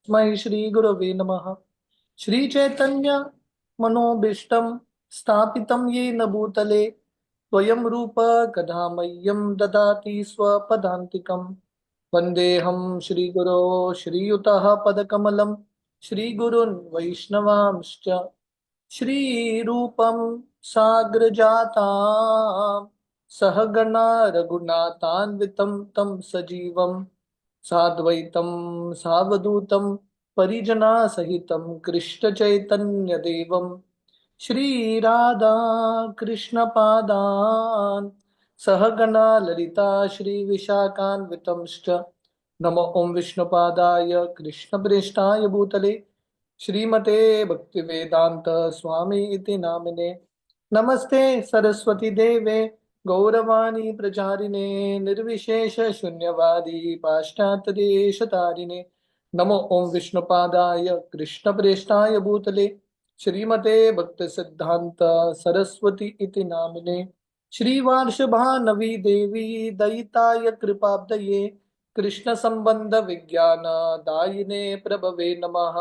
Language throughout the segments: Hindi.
तस्मै श्री गुरवे नमः। श्री चैतन्य मनोभीष्टं स्थापितं येन भूतले स्वयं रूप कदा मह्यं ददाति स्वपदान्तिकं। वन्देऽहं श्रीगुरो श्रीयुतः पदकमलं श्रीगुरुन् वैष्णवांश्च श्रीरूपं साग्रजातां सहगणा रघुनाथान्वितं तं सजीवं साद्वैतं सावधूतं परिजनासहितं कृष्णचैतन्यदेवं श्रीराधा कृष्णपादान् सहगणा ललिता श्रीविशाखान्वितंश्च नमो ओं विष्णुपादाय कृष्णप्रेष्ठाय भूतले श्रीमते भक्तिवेदांत स्वामी इति नामिने। नमस्ते सरस्वती देवे गौरवाणी प्रचारिणे निर्विशेष शून्यवादी पाश्चात्य देशतारिणे। नमो ओं विष्णुपादाय कृष्णप्रेष्ठाय भूतले श्रीमते भक्ति सिद्धांत सरस्वती इति नामिने। श्रीवार्षभानवी देवी दयिताय कृपाब्दये कृष्ण संबंध विज्ञान दायिने प्रभवे नमः।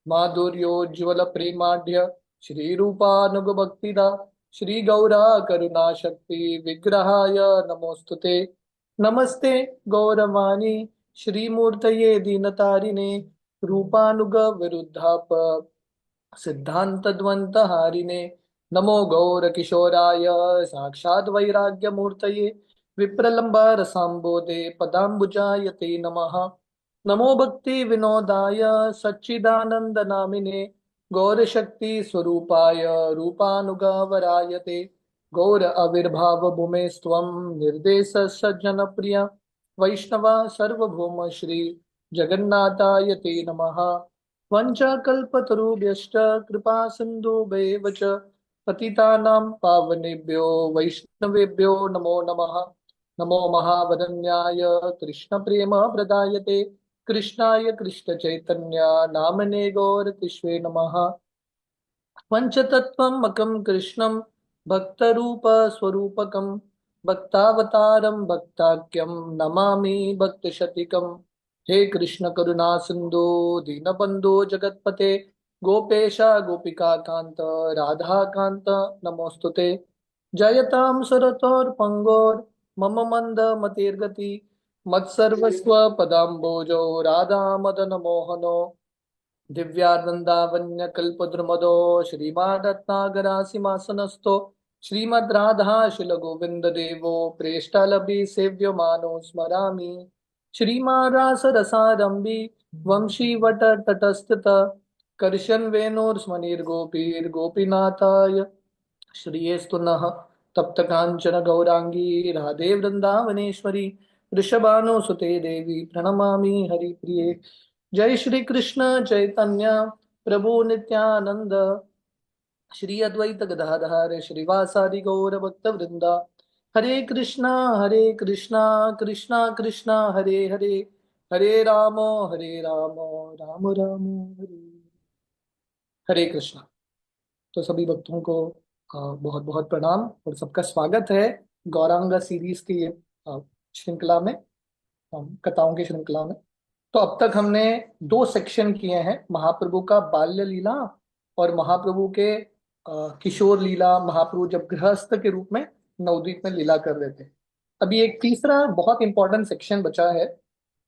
माधुर्योज्ज्वल प्रेमाढ्य श्रीरूपानुग भक्तिदा श्री गौरा करुणा शक्ति विग्रहाय नमोस्तुते। नमस्ते गौरवाणी श्रीमूर्तये दीनतारिणे रूपानुग विरुद्धाप सिद्धांत द्वंत हारिणे। नमो गौर किशोराय साक्षात् वैराग्य मूर्तये विप्रलंबा रसाम्बोधे पदाम्बुजाय ते नमः। नमो भक्ति विनोदाय सच्चिदानंद नामिने गौर शक्ति स्वरूपाय रूपानुगावराय ते गौर आविर्भाव भूमे स्वं निर्देश सज्जन प्रिय वैष्णवा सर्वभौम श्री जगन्नाथाय ते नमः। वंशाकल्पतरुभ्यश्च कृपा सिन्धुभ्येव च पतितानां पावनेभ्यो वैष्णवेभ्यो नमो नमः। नमो महावदन्याय कृष्णप्रेम प्रदायते कृष्णाय कृष्णचैतन्य नामने गौरतिष्वे नमः। पंचतत्त्वमकं कृष्णं भक्तरूपस्वरूपकं भक्तावतारं भक्ताख्यं नमामि भक्तशतीकम्। हे कृष्ण करुणा सिंधु दीनबंधु जगतपते गोपेश गोपिका कांत राधा कांत नमोस्तुते। जयतां सुरतोर्पंगोर मम मंद मतिर्गति मत्सर्वस्व पदाम्बोजो राधा मदन मोहनो दिव्यानंदावन्यकल्पद्रुमदो श्रीमान् रत्नागरासिमासनस्थो श्रीमद् राधा शिलगोविंद देवो प्रेष्ठालभि सेव्यो मानो स्मरामि। श्रीमारासरसारंभी वंशी वट तटस्थित कर्शन वेणोर्स्मनिर्गोपीर्गोपीनाथाय श्रियेस्तु नः। तप्त कांचन गौरांगी राधे वृंदावनेश्वरी वृषभानुसुते देवी प्रणमामि हरिप्रिये। जय श्री कृष्ण चैतन्य प्रभु नित्यानंद श्री अद्वैत गदाधर श्रीवासादि गौर भक्त वृंदा। हरे कृष्णा कृष्णा कृष्णा हरे हरे हरे राम राम राम हरे हरे कृष्णा। तो सभी भक्तों को बहुत बहुत प्रणाम और सबका स्वागत है गौरांगा सीरीज की ये श्रृंखला में, कथाओं की श्रृंखला में। तो अब तक हमने दो सेक्शन किए हैं, महाप्रभु का बाल्य लीला और महाप्रभु के किशोर लीला, महाप्रभु जब गृहस्थ के रूप में नवद्वीप में लीला कर रहे थे। अभी एक तीसरा बहुत इंपॉर्टेंट सेक्शन बचा है,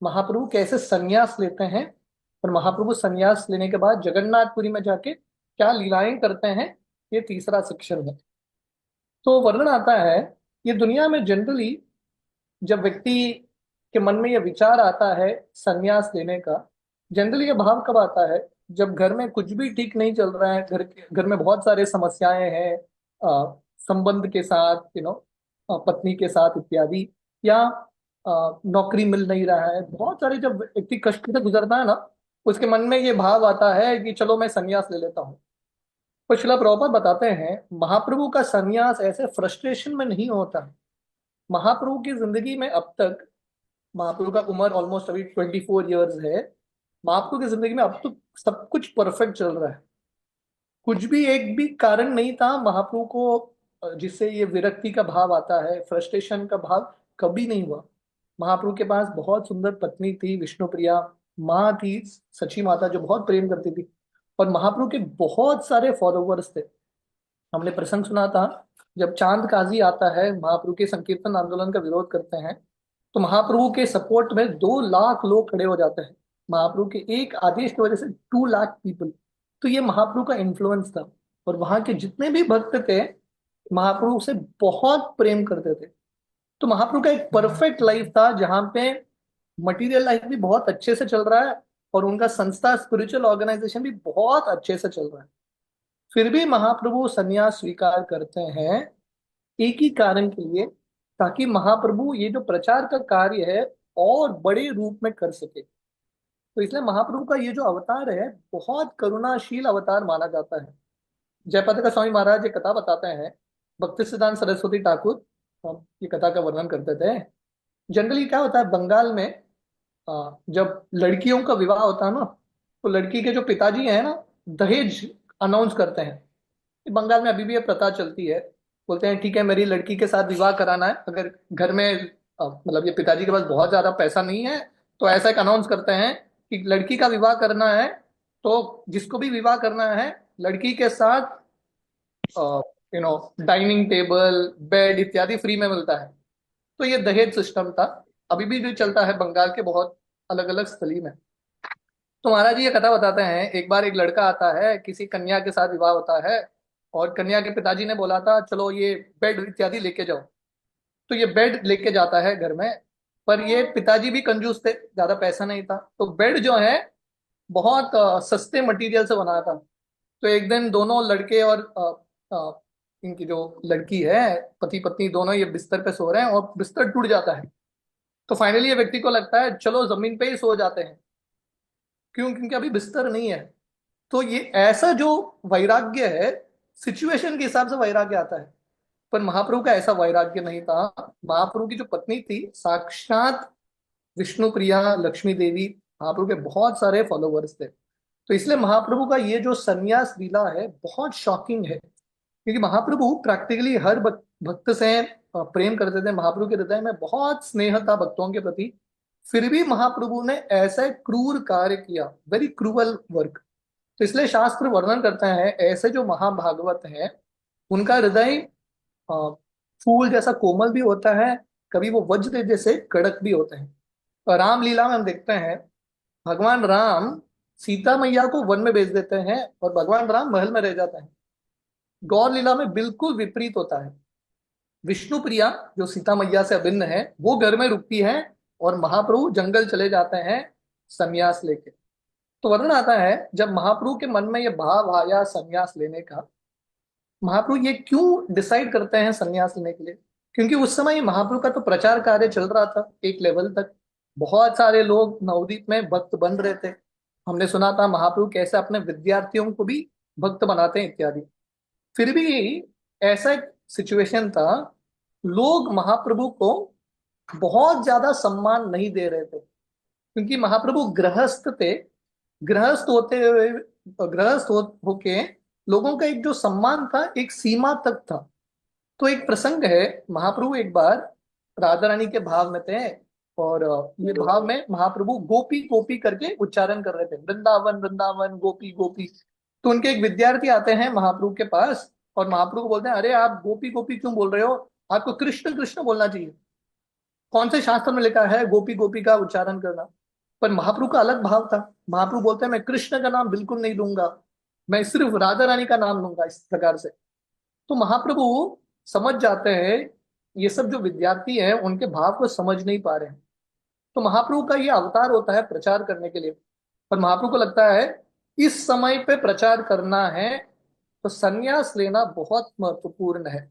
महाप्रभु कैसे संन्यास लेते हैं और महाप्रभु संन्यास लेने के बाद जगन्नाथपुरी में जाके क्या लीलाएं करते हैं, ये तीसरा सेक्शन है। तो वर्णन आता है, ये दुनिया में जनरली जब व्यक्ति के मन में यह विचार आता है संन्यास लेने का, जनरली ये भाव कब आता है, जब घर में कुछ भी ठीक नहीं चल रहा है, घर में बहुत सारे समस्याएं हैं, संबंध के साथ, पत्नी के साथ इत्यादि, या नौकरी मिल नहीं रहा है, बहुत सारे जब व्यक्ति कष्ट से गुजरता है ना, उसके मन में ये भाव आता है कि चलो मैं संन्यास ले लेता हूँ। तो शिला प्रभुपाद बताते हैं, महाप्रभु का संन्यास ऐसे फ्रस्ट्रेशन में नहीं होता है। महाप्रभु की जिंदगी में अब तक, महाप्रभु का उम्र ऑलमोस्ट अभी 24 ईयर्स है, महाप्रभु की जिंदगी में अब तक सब कुछ परफेक्ट चल रहा है। कुछ भी एक भी कारण नहीं था महाप्रभु को जिससे ये विरक्ति का भाव आता है, फ्रस्ट्रेशन का भाव कभी नहीं हुआ। महाप्रभु के पास बहुत सुंदर पत्नी थी विष्णुप्रिया, माँ थी, सची माता, जो बहुत प्रेम करती थी। और महाप्रभु के बहुत सारे फॉलोवर्स थे। हमने प्रसंग सुना था, जब चांद काजी आता है, महाप्रभु के संकीर्तन आंदोलन का विरोध करते हैं, तो महाप्रभु के सपोर्ट में 2 लाख लोग खड़े हो जाते हैं। महाप्रभु के एक आदेश की वजह से 2 लाख पीपल। तो ये महाप्रभु का इन्फ्लुएंस था। और वहां के जितने भी भक्त थे, महाप्रभु से बहुत प्रेम करते थे। तो महाप्रभु का एक परफेक्ट लाइफ था, जहां पे मटेरियल लाइफ भी बहुत अच्छे से चल रहा है, और उनका संस्था, स्पिरिचुअल ऑर्गेनाइजेशन भी बहुत अच्छे से चल रहा है। फिर भी महाप्रभु संन्यास स्वीकार करते हैं, एक ही कारण के लिए, ताकि महाप्रभु ये जो प्रचार का कार्य है और बड़े रूप में कर सके। तो इसलिए महाप्रभु का ये जो अवतार है, बहुत करुणाशील अवतार माना जाता है। जयपताका स्वामी महाराज ये कथा बताते हैं, भक्ति सिद्धांत सरस्वती ठाकुर ये कथा का वर्णन करते थे। जनरली क्या होता है बंगाल में, जब लड़कियों का विवाह होता है ना, तो लड़की के जो पिताजी हैं ना, दहेज अनाउंस करते हैं। बंगाल में अभी भी ये प्रथा चलती है। बोलते हैं ठीक है, मेरी लड़की के साथ विवाह कराना है। अगर घर में मतलब ये पिताजी के पास बहुत ज्यादा पैसा नहीं है, तो ऐसा एक अनाउंस करते हैं कि लड़की का विवाह करना है, तो जिसको भी विवाह करना है, लड़की के साथ डाइनिंग टेबल, बेड इत्यादि फ्री में मिलता है। तो ये दहेज सिस्टम था। अभी भी जो चलता है बंगाल के बहुत अलग अलग स्थली में। तो महाराज जी ये कथा बताते हैं, एक बार एक लड़का आता है, किसी कन्या के साथ विवाह होता है, और कन्या के पिताजी ने बोला था चलो ये बेड इत्यादि लेके जाओ। तो ये बेड लेके जाता है घर में। पर ये पिताजी भी कंजूस थे, ज्यादा पैसा नहीं था, तो बेड जो है बहुत सस्ते मटेरियल से बना था। तो एक दिन दोनों लड़के और इनकी जो लड़की है, पति पत्नी दोनों, ये बिस्तर पे सो रहे हैं और बिस्तर टूट जाता है। तो फाइनली ये व्यक्ति को लगता है चलो जमीन पे ही सो जाते हैं। क्यों? क्योंकि अभी बिस्तर नहीं है। तो ये ऐसा जो वैराग्य है, सिचुएशन के हिसाब से वैराग्य आता है। पर महाप्रभु का ऐसा वैराग्य नहीं था। महाप्रभु की जो पत्नी थी, साक्षात विष्णु प्रिया लक्ष्मी देवी, महाप्रभु के बहुत सारे फॉलोवर्स थे। तो इसलिए महाप्रभु का ये जो संन्यास लीला है, बहुत शॉकिंग है। क्योंकि महाप्रभु प्रैक्टिकली हर भक्त से प्रेम करते थे। महाप्रभु के हृदय में बहुत स्नेह था भक्तों के प्रति। फिर भी महाप्रभु ने ऐसा क्रूर कार्य किया, वेरी क्रूअल वर्क। तो इसलिए शास्त्र वर्णन करते हैं, ऐसे जो महाभागवत हैं, उनका हृदय फूल जैसा कोमल भी होता है, कभी वो वज्र जैसे कड़क भी होते हैं। और रामलीला में हम देखते हैं, भगवान राम सीता मैया को वन में भेज देते हैं, और भगवान राम महल में रह जाते हैं। गौर लीला में बिल्कुल विपरीत होता है। विष्णु प्रिया जो सीता मैया से अभिन्न है, वो घर में रुकती है, और महाप्रभु जंगल चले जाते हैं संन्यास लेके। तो वर्णन आता है, जब महाप्रभु के मन में ये भाव आया संन्यास लेने का, महाप्रभु ये क्यों डिसाइड करते हैं संन्यास लेने के लिए? क्योंकि उस समय महाप्रभु का तो प्रचार कार्य चल रहा था एक लेवल तक। बहुत सारे लोग नवदीप में भक्त बन रहे थे। हमने सुना था महाप्रभु कैसे अपने विद्यार्थियों को भी भक्त बनाते हैं इत्यादि। फिर भी ऐसा एक सिचुएशन था, लोग महाप्रभु को बहुत ज्यादा सम्मान नहीं दे रहे थे, क्योंकि महाप्रभु गृहस्थ थे। गृहस्थ होते हुए, होके लोगों का एक जो सम्मान था, एक सीमा तक था। तो एक प्रसंग है, महाप्रभु एक बार राधा रानी के भाव में थे, और ये भाव में महाप्रभु गोपी गोपी करके उच्चारण कर रहे थे, वृंदावन वृंदावन गोपी गोपी। तो उनके एक विद्यार्थी आते हैं महाप्रभु के पास, और महाप्रभु को बोलते हैं, अरे आप गोपी गोपी क्यों बोल रहे हो? आपको कृष्ण कृष्ण बोलना चाहिए। कौन से शास्त्र में लिखा है गोपी गोपी का उच्चारण करना? पर महाप्रभु का अलग भाव था। महाप्रभु बोलते हैं, मैं कृष्ण का नाम बिल्कुल नहीं लूंगा, मैं सिर्फ राधा रानी का नाम लूंगा, इस प्रकार से। तो महाप्रभु समझ जाते हैं, ये सब जो विद्यार्थी हैं उनके भाव को समझ नहीं पा रहे हैं। तो महाप्रभु का ये अवतार होता है प्रचार करने के लिए। पर महाप्रभु को लगता है इस समय पे प्रचार करना है, तो संन्यास लेना बहुत महत्वपूर्ण है।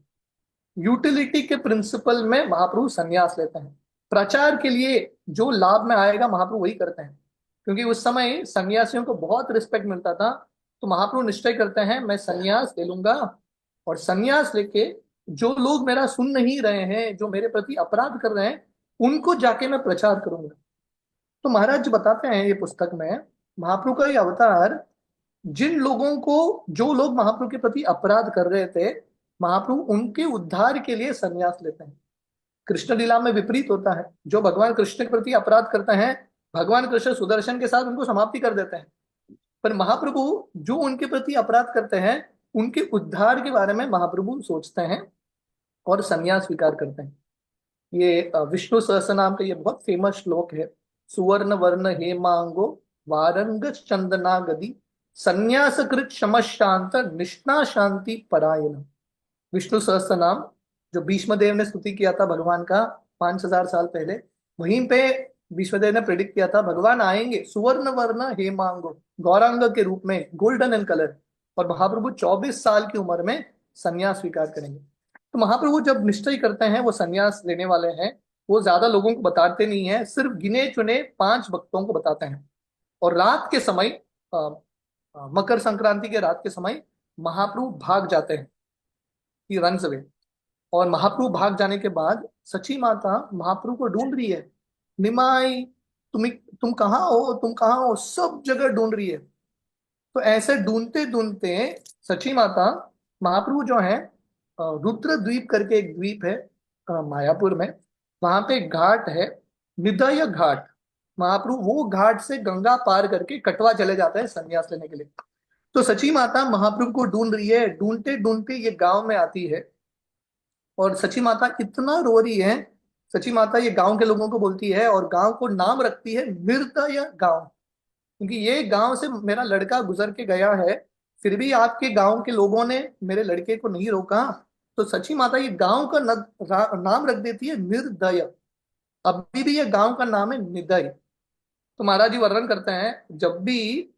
यूटिलिटी के प्रिंसिपल में महाप्रभु संन्यास लेते हैं। प्रचार के लिए जो लाभ में आएगा महाप्रभु वही करते हैं, क्योंकि उस समय सन्यासियों को बहुत रिस्पेक्ट मिलता था। तो महाप्रभु निश्चय करते हैं, मैं संन्यास ले लूंगा, और संन्यास लेके जो लोग मेरा सुन नहीं रहे हैं, जो मेरे प्रति अपराध कर रहे हैं, उनको जाके मैं प्रचार करूंगा। तो महाराज जी बताते हैं ये पुस्तक में, महाप्रभु का ये अवतार, जिन लोगों को, जो लोग महाप्रभु के प्रति अपराध कर रहे थे, महाप्रभु उनके उद्धार के लिए संन्यास लेते हैं। कृष्ण लीला में विपरीत होता है, जो भगवान कृष्ण के प्रति अपराध करते हैं, भगवान कृष्ण सुदर्शन के साथ उनको समाप्ति कर देते हैं। पर महाप्रभु जो उनके प्रति अपराध करते हैं, उनके उद्धार के बारे में महाप्रभु सोचते हैं और संन्यास स्वीकार करते हैं। ये विष्णु सहस्त्रनाम का ये बहुत फेमस श्लोक है। सुवर्ण वर्ण हेमांगो वारंग चंदना गदी संन्यास कृत शमशांत निष्णा शांति परायण। विष्णु सहस्त्र नाम जो भीष्म देव ने स्तुति किया था भगवान का 5000 साल पहले, वहीं पे भीष्मदेव ने प्रेडिक्ट किया था भगवान आएंगे सुवर्ण वर्ण हेमांगो, गौरांग के रूप में, गोल्डन इन कलर। और महाप्रभु 24 साल की उम्र में संन्यास स्वीकार करेंगे। तो महाप्रभु जब निश्चय करते हैं वो संन्यास लेने वाले हैं, वो ज्यादा लोगों को बताते नहीं है, सिर्फ गिने चुने 5 भक्तों को बताते हैं। और रात के समय, मकर संक्रांति के रात के समय महाप्रभु भाग जाते हैं, ही रन्स अवे। और महाप्रभु भाग जाने के बाद सची माता महाप्रभु को ढूंढ रही है। निमाई, तुम कहाँ हो, तुम कहाँ हो, सब जगह ढूंढ रही है। तो ऐसे ढूंढते ढूंढते सची माता महाप्रभु जो है, रुद्र द्वीप करके एक द्वीप है मायापुर में, वहां पे एक घाट है, निदय घाट। महाप्रभु वो घाट से गंगा पार करके कटवा चले जाते हैं संन्यास लेने के लिए। तो सची माता महाप्रभु को ढूंढ रही है, ढूंढते ढूंढते ये गांव में आती है। और सची माता इतना रो रही है, सची माता ये गांव के लोगों को बोलती है और गांव को नाम रखती है निर्दय गांव, क्योंकि ये गांव से मेरा लड़का गुजर के गया है, फिर भी आपके गांव के लोगों ने मेरे लड़के को नहीं रोका। तो सची माता ये गांव का नाम रख देती है निर्दय। अभी भी ये गांव का नाम है निदय। तो महाराज जी वर्णन करते हैं, जब भी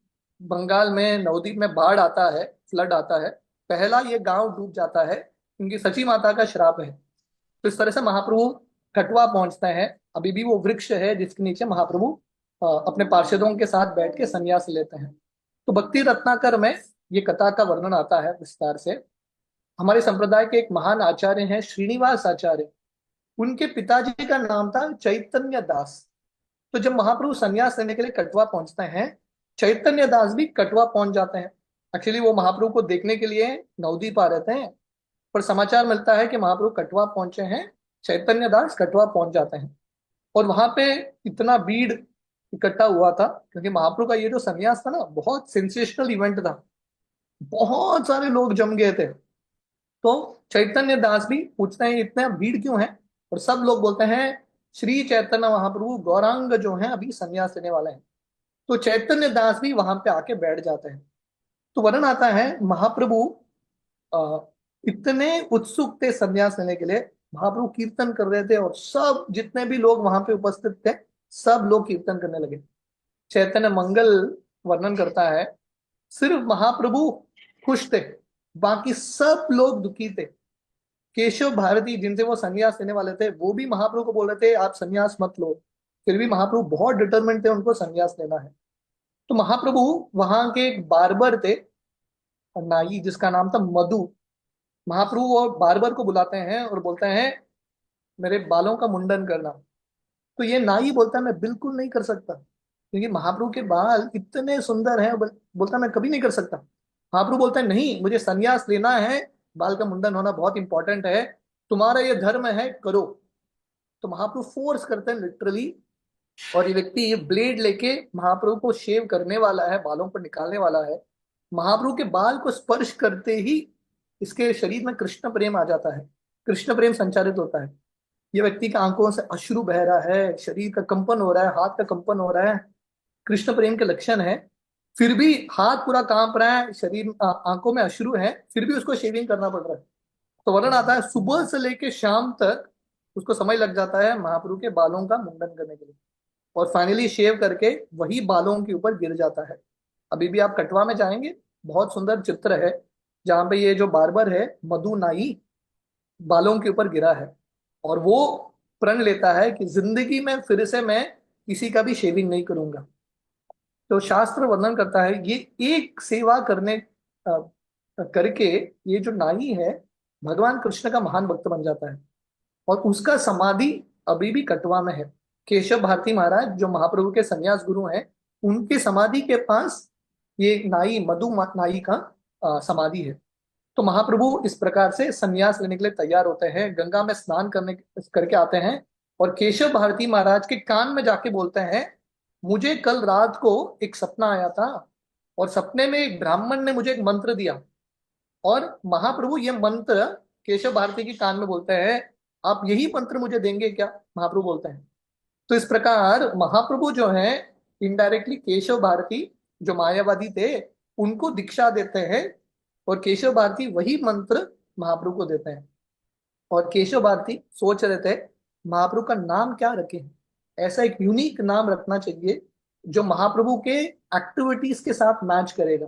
बंगाल में नवद्वीप में बाढ़ आता है, फ्लड आता है, पहला ये गांव डूब जाता है, क्योंकि सची माता का श्राप है। तो इस तरह से महाप्रभु कटवा पहुंचते हैं। अभी भी वो वृक्ष है जिसके नीचे महाप्रभु अपने पार्षदों के साथ बैठ के संन्यास लेते हैं। तो भक्ति रत्नाकर में ये कथा का वर्णन आता है विस्तार से। हमारे संप्रदाय के एक महान आचार्य हैं श्रीनिवास आचार्य, उनके पिताजी का नाम था चैतन्य दास। तो जब महाप्रभु संन्यास लेने के लिए कटवा पहुंचते हैं, चैतन्य दास भी कटवा पहुंच जाते हैं। एक्चुअली वो महाप्रभु को देखने के लिए नवद्वीप आ रहते हैं, पर समाचार मिलता है कि महाप्रभु कटवा पहुंचे हैं, चैतन्य दास कटवा पहुंच जाते हैं। और वहां पे इतना भीड़ इकट्ठा हुआ था, क्योंकि महाप्रभु का ये जो संन्यास था ना, बहुत सेंसेशनल इवेंट था, बहुत सारे लोग जम गए थे। तो चैतन्य दास भी पूछते हैं इतना भीड़ क्यों है, और सब लोग बोलते हैं श्री चैतन्य महाप्रभु गौरांग जो हैं अभी संन्यास लेने वाले हैं। तो चैतन्य दास भी वहां पे आके बैठ जाते हैं। तो वर्णन आता है महाप्रभु अ, इतने उत्सुक थे संन्यास लेने के लिए, महाप्रभु कीर्तन कर रहे थे और सब जितने भी लोग वहां पे उपस्थित थे, सब लोग कीर्तन करने लगे। चैतन्य मंगल वर्णन करता है, सिर्फ महाप्रभु खुश थे, बाकी सब लोग दुखी थे। केशव भारती जिनसे वो संन्यास लेने वाले थे, वो भी महाप्रभु को बोल रहे थे आप संन्यास मत लो, फिर भी महाप्रभु बहुत डिटरमिन्ड थे, उनको संन्यास लेना है। तो महाप्रभु वहां के एक बार्बर थे, नाई, जिसका नाम था मधु। महाप्रभु वो बार्बर को बुलाते हैं और बोलते हैं मेरे बालों का मुंडन करना। तो ये नाई बोलता है मैं बिल्कुल नहीं कर सकता, क्योंकि महाप्रभु के बाल इतने सुंदर हैं। बोलता है मैं कभी नहीं कर सकता। महाप्रभु बोलता है नहीं, मुझे संन्यास लेना है, बाल का मुंडन होना बहुत इंपॉर्टेंट है, तुम्हारा ये धर्म है, करो। तो महाप्रभु फोर्स करते हैं लिटरली, और ये व्यक्ति ये ब्लेड लेके महाप्रभु को शेव करने वाला है, बालों पर निकालने वाला है। महाप्रभु के बाल को स्पर्श करते ही इसके शरीर में कृष्ण प्रेम आ जाता है, कृष्ण प्रेम संचारित होता है। ये व्यक्ति की आंखों से अश्रु बह रहा है, शरीर का कंपन हो रहा है, हाथ का कंपन हो रहा है, कृष्ण प्रेम के लक्षण है। फिर भी हाथ पूरा कांप रहा है, शरीर आंखों में अश्रु है, फिर भी उसको शेविंग करना पड़ रहा है। तो वर्णन आता है सुबह से लेके शाम तक उसको समय लग जाता है महाप्रभु के बालों का मुंडन करने के लिए, और फाइनली शेव करके वही बालों के ऊपर गिर जाता है। अभी भी आप कटवा में जाएंगे, बहुत सुंदर चित्र है जहाँ पे ये जो बार्बर है मधु नाई बालों के ऊपर गिरा है, और वो प्रण लेता है कि जिंदगी में फिर से मैं किसी का भी शेविंग नहीं करूंगा। तो शास्त्र वर्णन करता है ये एक सेवा करने करके ये जो नाई है भगवान कृष्ण का महान भक्त बन जाता है, और उसका समाधि अभी भी कटवा में है। केशव भारती महाराज जो महाप्रभु के संन्यास गुरु हैं, उनकी समाधि के पास ये नाई नाई का समाधि है। तो महाप्रभु इस प्रकार से संन्यास लेने के लिए तैयार होते हैं, गंगा में स्नान करने करके आते हैं, और केशव भारती महाराज के कान में जाके बोलते हैं मुझे कल रात को एक सपना आया था, और सपने में एक ब्राह्मण ने मुझे एक मंत्र दिया, और महाप्रभु ये मंत्र केशव भारती के कान में बोलते हैं, आप यही मंत्र मुझे देंगे क्या? महाप्रभु बोलते हैं। तो इस प्रकार महाप्रभु जो है इनडायरेक्टली केशव भारती, जो मायावादी थे, उनको दीक्षा देते हैं, और केशव भारती वही मंत्र महाप्रभु को देते हैं। और केशव भारती सोच रहे थे महाप्रभु का नाम क्या रखें, ऐसा एक यूनिक नाम रखना चाहिए जो महाप्रभु के एक्टिविटीज के साथ मैच करेगा।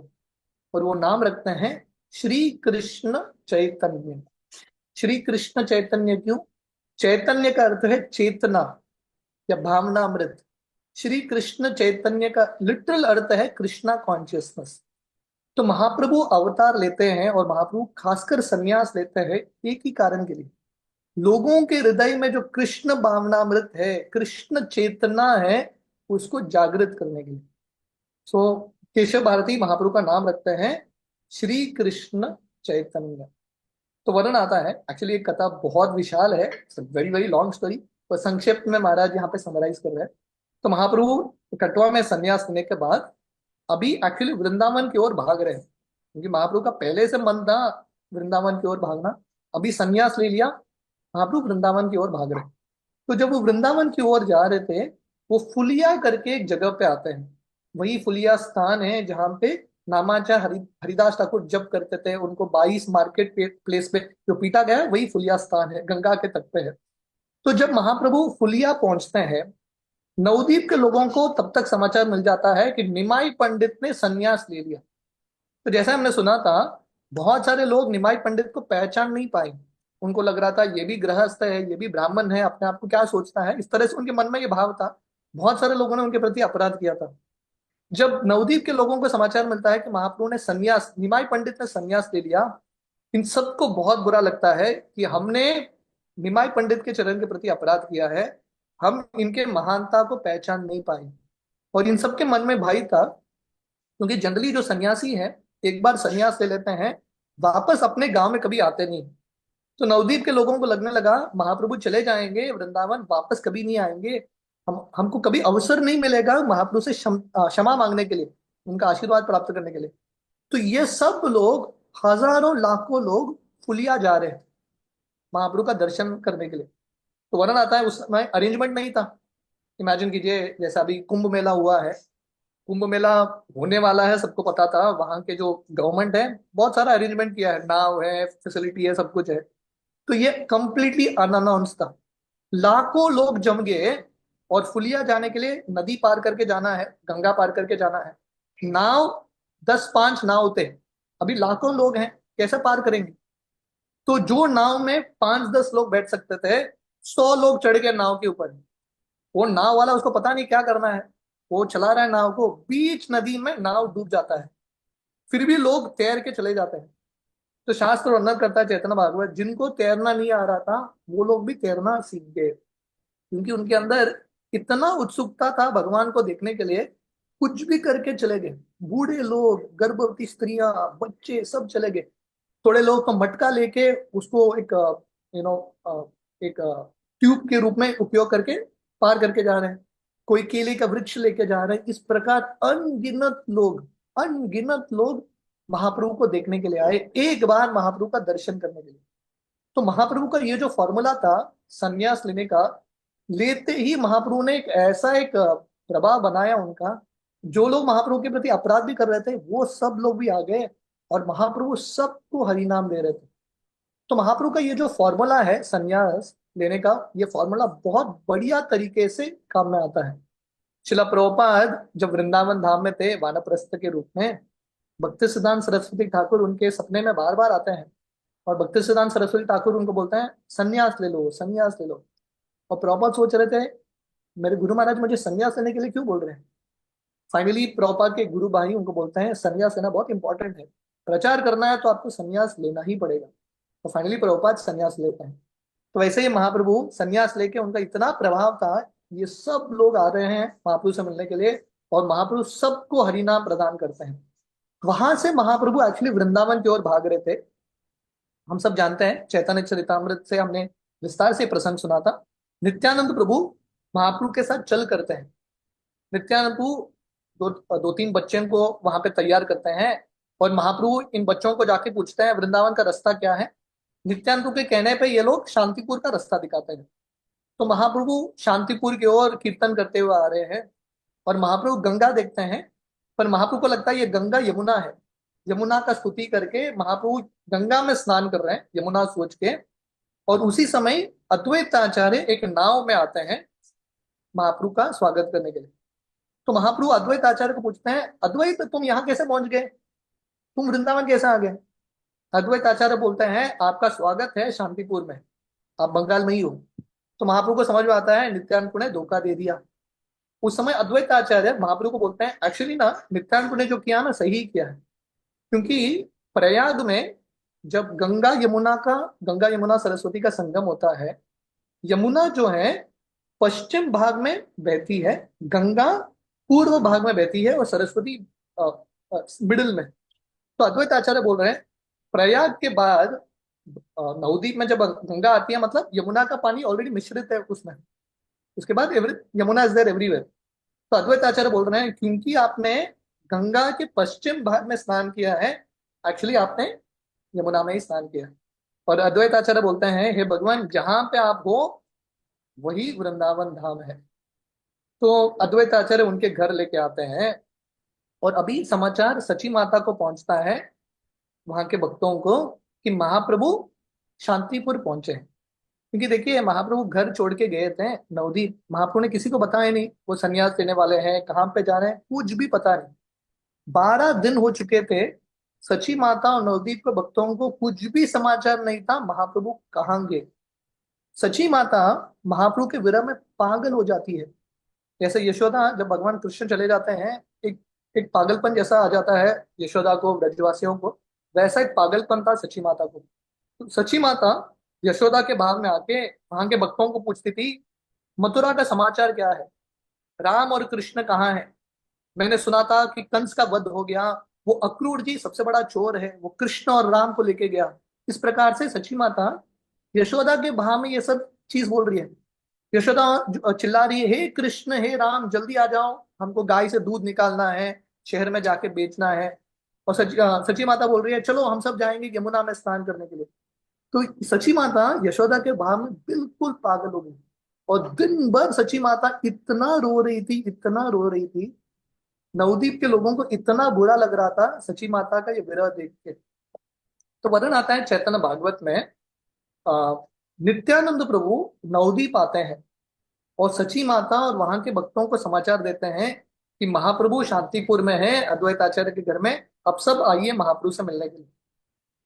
और वो नाम रखते हैं श्री कृष्ण चैतन्य। श्री कृष्ण चैतन्य क्यों? चैतन्य का अर्थ है चेतना या भावना अमृत। श्री कृष्ण चैतन्य का लिटरल अर्थ है कृष्णा कॉन्शियसनेस। तो महाप्रभु अवतार लेते हैं और महाप्रभु खासकर संन्यास लेते हैं एक ही कारण के लिए, लोगों के हृदय में जो कृष्ण भावनामृत है, कृष्ण चेतना है, उसको जागृत करने के लिए। सो केशव भारती महाप्रभु का नाम रखते हैं श्री कृष्ण चैतन्य। तो वर्णन आता है, एक्चुअली एक कथा बहुत विशाल है, वेरी वेरी लॉन्ग स्टोरी, पर संक्षेप में महाराज यहाँ पे समराइज कर रहे हैं। तो महाप्रभु कटवा में संन्यास लेने के बाद अभी एक्चुअली वृंदावन की ओर भाग रहे हैं, क्योंकि महाप्रभु का पहले से मन था वृंदावन की ओर भागना। अभी संन्यास ले लिया, महाप्रभु वृंदावन की ओर भाग रहे हैं। तो जब वो वृंदावन की ओर जा रहे थे, वो फुलिया करके एक जगह पे आते हैं। वही फुलिया स्थान है जहाँ पे नामाचा हरिदास ठाकुर जप करते थे, उनको 22 मार्केट प्लेस पे जो पीटा गया है, वही फुलिया स्थान है, गंगा के तट पे है। तो जब महाप्रभु फुलिया पहुंचते हैं, नवदीप के लोगों को तब तक समाचार मिल जाता है कि निमाई पंडित ने संन्यास ले लिया। तो जैसा हमने सुना था, बहुत सारे लोग निमाई पंडित को पहचान नहीं पाए। उनको लग रहा था ये भी गृहस्थ है, ये भी ब्राह्मण है, अपने आप को क्या सोचता है, इस तरह से उनके मन में ये भाव था। बहुत सारे लोगों ने उनके प्रति अपराध किया था। जब नवदीप के लोगों को समाचार मिलता है कि महाप्रभु ने संन्यास, निमाई पंडित ने संन्यास ले लिया, इन सबको बहुत बुरा लगता है कि हमने निमाई पंडित के चरण के प्रति अपराध किया है, हम इनके महानता को पहचान नहीं पाए। और इन सबके मन में भाई था, क्योंकि जनरली जो सन्यासी है एक बार सन्यास ले लेते हैं, वापस अपने गांव में कभी आते नहीं। तो नवदीप के लोगों को लगने लगा महाप्रभु चले जाएंगे वृंदावन, वापस कभी नहीं आएंगे, हमको कभी अवसर नहीं मिलेगा महाप्रभु से क्षमा मांगने के लिए, उनका आशीर्वाद प्राप्त करने के लिए। तो ये सब लोग, हजारों लाखों लोग फुलिया जा रहे हैं महाप्रभु का दर्शन करने के लिए। तो वर्णन आता है उस समय अरेंजमेंट नहीं था। इमेजिन कीजिए जैसा अभी कुंभ मेला हुआ है, कुंभ मेला होने वाला है, सबको पता था, वहां के जो गवर्नमेंट है बहुत सारा अरेंजमेंट किया है, नाव है, फैसिलिटी है, सब कुछ है। तो ये कंप्लीटली अनअनाउंस था। लाखों लोग जम गए, और फुलिया जाने के लिए नदी पार करके जाना है, गंगा पार करके जाना है। नाव 10 5 नाव थे, अभी लाखों लोग हैं, कैसे पार करेंगे? तो जो नाव में 5 10 लोग बैठ सकते थे, 100 लोग चढ़ गए नाव के ऊपर। वो नाव वाला, उसको पता नहीं क्या करना है, वो चला रहा है नाव को, बीच नदी में नाव डूब जाता है, फिर भी लोग तैर के चले जाते हैं। तो शास्त्र वर्णन करता है चैतन्य भागवत, जिनको तैरना नहीं आ रहा था वो लोग भी तैरना सीख गए, क्योंकि उनके अंदर इतना उत्सुकता था भगवान को देखने के लिए, कुछ भी करके चले गए। बूढ़े लोग, गर्भवती स्त्रियां, बच्चे, सब चले गए। थोड़े लोग तो मटका लेके उसको एक यू नो एक ट्यूब के रूप में उपयोग करके पार करके जा रहे हैं, कोई केले का वृक्ष लेके जा रहे हैं। इस प्रकार अनगिनत लोग महाप्रभु को देखने के लिए आए, एक बार महाप्रभु का दर्शन करने के लिए। तो महाप्रभु का ये जो फॉर्मूला था संन्यास लेने का, लेते ही महाप्रभु ने एक ऐसा एक प्रभाव बनाया उनका, जो लोग महाप्रभु के प्रति अपराध भी कर रहे थे वो सब लोग भी आ गए, और महाप्रभु सबको हरि नाम दे रहे थे। तो महाप्रभु का ये जो फॉर्मूला है संन्यास लेने का, ये फॉर्मूला बहुत बढ़िया तरीके से काम में आता है। शिला प्रभुपाद जब वृंदावन धाम में थे वानप्रस्थ के रूप में, भक्ति सिद्धांत सरस्वती ठाकुर उनके सपने में बार बार आते हैं, और भक्ति सिद्धांत सरस्वती ठाकुर उनको बोलते हैं संन्यास ले लो, संन्यास ले लो। और प्रभुपाद सोच रहे थे मेरे गुरु महाराज मुझे संन्यास लेने के लिए क्यों बोल रहे हैं। फाइनली प्रभुपाद के गुरु भाई उनको बोलते हैं संन्यास लेना बहुत इंपॉर्टेंट है, प्रचार करना है तो आपको संन्यास लेना ही पड़ेगा। तो फाइनली प्रभुपाद संन्यास लेते हैं। तो वैसे ही महाप्रभु संन्यास लेके, उनका इतना प्रभाव था, ये सब लोग आ रहे हैं महाप्रभु से मिलने के लिए, और महाप्रभु सबको हरिनाम प्रदान करते हैं। वहां से महाप्रभु एक्चुअली वृंदावन की ओर भाग रहे थे। हम सब जानते हैं चैतन्य चरितामृत से हमने विस्तार से प्रसंग सुना था। नित्यानंद प्रभु महाप्रभु के साथ चल करते हैं, नित्यानंद दो दो तीन बच्चों को वहां पे तैयार करते हैं, और महाप्रभु इन बच्चों को जाके पूछते हैं वृंदावन का रास्ता क्या है। नित्यानंद के कहने पे ये लोग शांतिपुर का रास्ता दिखाते हैं। तो महाप्रभु शांतिपुर की ओर कीर्तन करते हुए आ रहे हैं, और महाप्रभु गंगा देखते हैं। पर महाप्रभु को लगता है ये गंगा यमुना है। यमुना का स्तुति करके महाप्रभु गंगा में स्नान कर रहे हैं यमुना सोच के। और उसी समय अद्वैत आचार्य एक नाव में आते हैं महाप्रभु का स्वागत करने के लिए। तो महाप्रभु अद्वैत आचार्य को पूछते हैं, अद्वैत तुम यहाँ कैसे पहुंच गए, तुम वृंदावन कैसे आ गए। अद्वैत आचार्य बोलते हैं आपका स्वागत है शांतिपुर में, आप बंगाल में ही हो। तो महाप्रभु को समझ में आता है नित्यानंद ने धोखा दे दिया। उस समय अद्वैत आचार्य महाप्रभु को बोलते हैं एक्चुअली ना नित्यानंद ने जो किया ना सही किया है, क्योंकि प्रयाग में जब गंगा यमुना सरस्वती का संगम होता है, यमुना जो है पश्चिम भाग में बहती है, गंगा पूर्व भाग में बहती है, और सरस्वती मिडिल में। तो अद्वैत आचार्य बोल रहे हैं प्रयाग के बाद नवद्वीप में जब गंगा आती है, मतलब यमुना का पानी ऑलरेडी मिश्रित है उसमें, उसके बाद यमुना इज देयर एवरीवेयर। तो अद्वैत आचार्य बोल रहे हैं क्योंकि आपने गंगा के पश्चिम भाग में स्नान किया है, एक्चुअली आपने यमुना में ही स्नान किया। और अद्वैत आचार्य बोलते हैं हे भगवान जहां पे आप हो वही वृंदावन धाम है। तो अद्वैत आचार्य उनके घर लेके आते हैं, और अभी समाचार सची माता को पहुंचता है, वहां के भक्तों को, कि महाप्रभु शांतिपुर पहुंचे हैं। क्योंकि देखिए महाप्रभु घर छोड़ के गए थे नवदीप, महाप्रभु ने किसी को बताया नहीं वो संन्यास लेने वाले हैं, कहाँ पे जा रहे हैं, कुछ भी पता नहीं। 12 दिन हो चुके थे, सची माता और नवदीप के भक्तों को कुछ भी समाचार नहीं था महाप्रभु कहाँ गए। सची माता महाप्रभु के विरह में पागल हो जाती है। जैसे यशोदा जब भगवान कृष्ण चले जाते हैं, एक एक पागलपन जैसा आ जाता है यशोदा को, ब्रजवासियों को, वैसा एक पागलपन था सची माता को। तो सची माता यशोदा के भाग में आके वहां के भक्तों को पूछती थी मथुरा का समाचार क्या है, राम और कृष्ण कहाँ है। मैंने सुना था कि कंस का वध हो गया, वो अक्रूर जी सबसे बड़ा चोर है, वो कृष्ण और राम को लेके गया। इस प्रकार से सची माता यशोदा के भाव में ये सब चीज बोल रही है। यशोदा चिल्ला रही है हे कृष्ण हे राम जल्दी आ जाओ, हमको गाय से दूध निकालना है, शहर में जाके बेचना है। और सची माता बोल रही है चलो हम सब जाएंगे यमुना में स्नान करने के लिए। तो सची माता यशोदा के भाव में बिल्कुल पागल हो गई, और दिन भर सची माता इतना रो रही थी, इतना रो रही थी। नवदीप के लोगों को इतना बुरा लग रहा था सची माता का ये विरह देख के। तो वर्णन आता है चैतन्य भागवत में, आ, नित्यानंद प्रभु नवदीप आते हैं और सची माता और वहां के भक्तों को समाचार देते हैं कि महाप्रभु शांतिपुर में है अद्वैत आचार्य के घर में, अब सब आइए महाप्रभु से मिलने के लिए।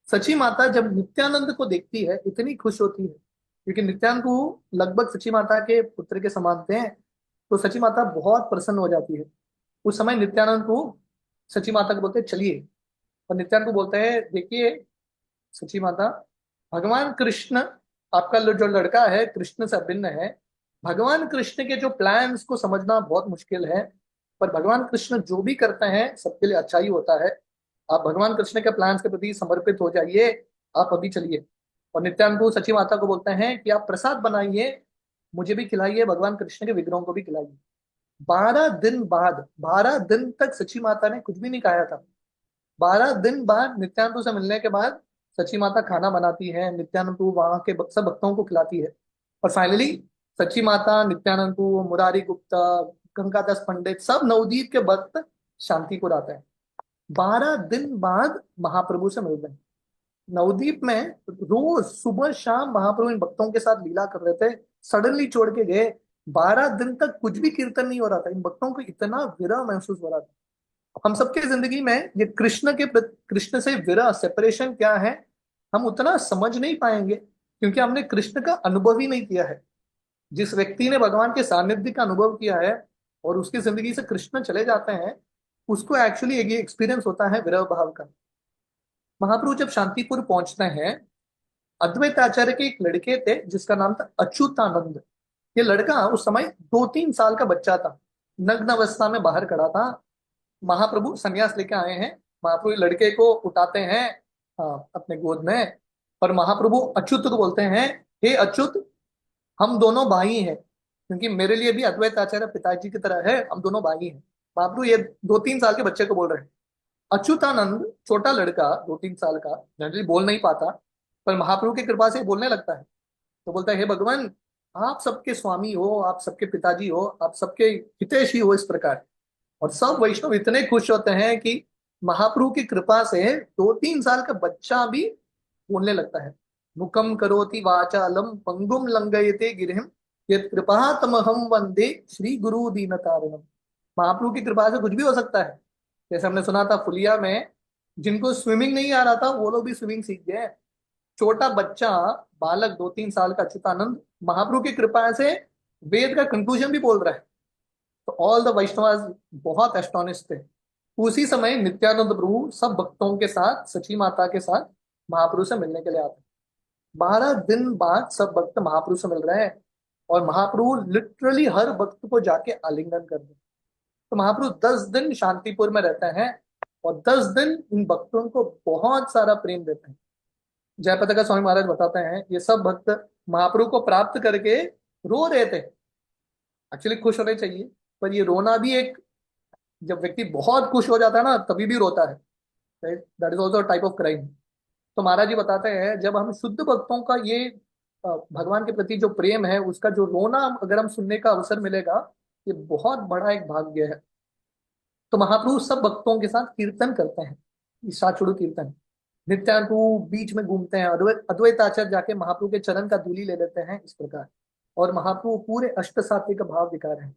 सची माता जब नित्यानंद को देखती है इतनी खुश होती है, क्योंकि नित्यानंद को लगभग सची माता के पुत्र के समान थे। तो सची माता बहुत प्रसन्न हो जाती है। उस समय नित्यानंद को सची माता को बोलते हैं चलिए, और नित्यानंद को बोलते हैं देखिए सची माता, भगवान कृष्ण आपका जो लड़का है कृष्ण से अभिन्न है। भगवान कृष्ण के जो प्लान्स को समझना बहुत मुश्किल है, पर भगवान कृष्ण जो भी करते हैं सबके लिए अच्छा ही होता है। आप भगवान कृष्ण के प्लान्स के प्रति समर्पित हो जाइए, आप अभी चलिए। और नित्यानंद को सची माता को बोलते हैं कि आप प्रसाद बनाइए, मुझे भी खिलाइए, भगवान कृष्ण के विग्रहों को भी खिलाइए। 12 दिन बाद, 12 दिन तक सची माता ने कुछ भी नहीं खाया था। 12 दिन बाद नित्यानंद से मिलने के बाद सची माता खाना बनाती है, नित्यानंद वहां के सब भक्तों को खिलाती है। और फाइनली सची माता, नित्यानंद, मुरारी गुप्ता, गंगादास पंडित, सब नवदीप के भक्त शांतिपुर आते हैं। 12 दिन बाद महाप्रभु से मिलते हैं। नवदीप में रोज सुबह शाम महाप्रभु इन भक्तों के साथ लीला कर रहे थे, सडनली छोड़ के गए। 12 दिन तक कुछ भी कीर्तन नहीं हो रहा था, इन भक्तों को इतना विरह महसूस हो रहा था। हम सबके जिंदगी में ये कृष्ण से विरह, सेपरेशन क्या है, हम उतना समझ नहीं पाएंगे, क्योंकि हमने कृष्ण का अनुभव ही नहीं किया है। जिस व्यक्ति ने भगवान के सानिध्य का अनुभव किया है और उसकी जिंदगी से कृष्ण चले जाते हैं, उसको एक्चुअली ये एक्सपीरियंस होता है विरह भाव का। महाप्रभु जब शांतिपुर पहुंचते हैं, अद्वैत आचार्य के एक लड़के थे जिसका नाम था अच्युतानंद। ये लड़का उस समय 2-3 साल का बच्चा था, नग्न अवस्था में बाहर खड़ा था। महाप्रभु संन्यास लेके आए हैं, महाप्रभु लड़के को उठाते हैं अपने गोद में, और महाप्रभु अच्युत को बोलते हैं हे अच्युत, हम दोनों भाई हैं, क्योंकि मेरे लिए भी अद्वैत आचार्य पिताजी की तरह है, हम दोनों भाई हैं। महाप्रभु ये 2-3 साल के बच्चे को बोल रहे हैं। अच्युतानंद छोटा लड़का 2-3 साल का, जनरली बोल नहीं पाता, पर महाप्रभु की कृपा से बोलने लगता है। तो बोलता है, हे भगवान, आप सबके स्वामी हो, आप सबके पिताजी हो, आप सबके हितैषी हो, इस प्रकार। और सब वैष्णव इतने खुश होते हैं कि महाप्रभु की कृपा से 2-3 साल का बच्चा भी बोलने लगता है। मुखम करोति वाचालम पंगुम लंघयते गिरिम यत् कृपा तमहम वंदे श्री गुरु दीनतारिणम। महाप्रभु की कृपा से कुछ भी हो सकता है। जैसे हमने सुना था फुलिया में, जिनको स्विमिंग नहीं आ रहा था वो लोग भी स्विमिंग सीख गए। छोटा बच्चा, बालक 2-3 साल का अच्युतानंद, महाप्रभु की कृपा से वेद का कंक्लूजन भी बोल रहा है। तो ऑल द वैष्णव बहुत एस्टोनिश थे। उसी समय नित्यानंद प्रभु सब भक्तों के साथ, सची माता के साथ महाप्रभु से मिलने के लिए आते हैं। 12 दिन बाद सब भक्त महाप्रभु से मिल रहे हैं, और महाप्रभु लिटरली हर भक्त को जाके आलिंगन कर रहे हैं। तो महाप्रभु 10 दिन शांतिपुर में रहते हैं, और 10 दिन इन भक्तों को बहुत सारा प्रेम देते हैं। जयपताका स्वामी महाराज बताते हैं, ये सब भक्त महाप्रभु को प्राप्त करके रो रहे थे। एक्चुअली खुश होने चाहिए, पर ये रोना भी एक, जब व्यक्ति बहुत खुश हो जाता है ना तभी भी रोता है, that is also type of crime. तो महाराज जी बताते हैं, जब हम शुद्ध भक्तों का ये भगवान के प्रति जो प्रेम है, उसका जो रोना अगर हम सुनने का अवसर मिलेगा, ये बहुत बड़ा एक भाग्य है। तो महाप्रभु सब भक्तों के साथ कीर्तन करते हैं, ईशाचुड़ु कीर्तन। नित्यानंद प्रभु बीच में घूमते हैं, अद्वैत आचार्य जाके महाप्रभु के चरण का धूलि ले लेते हैं, इस प्रकार। और महाप्रभु पूरे अष्ट सात्विक भाव दिखा रहे हैं।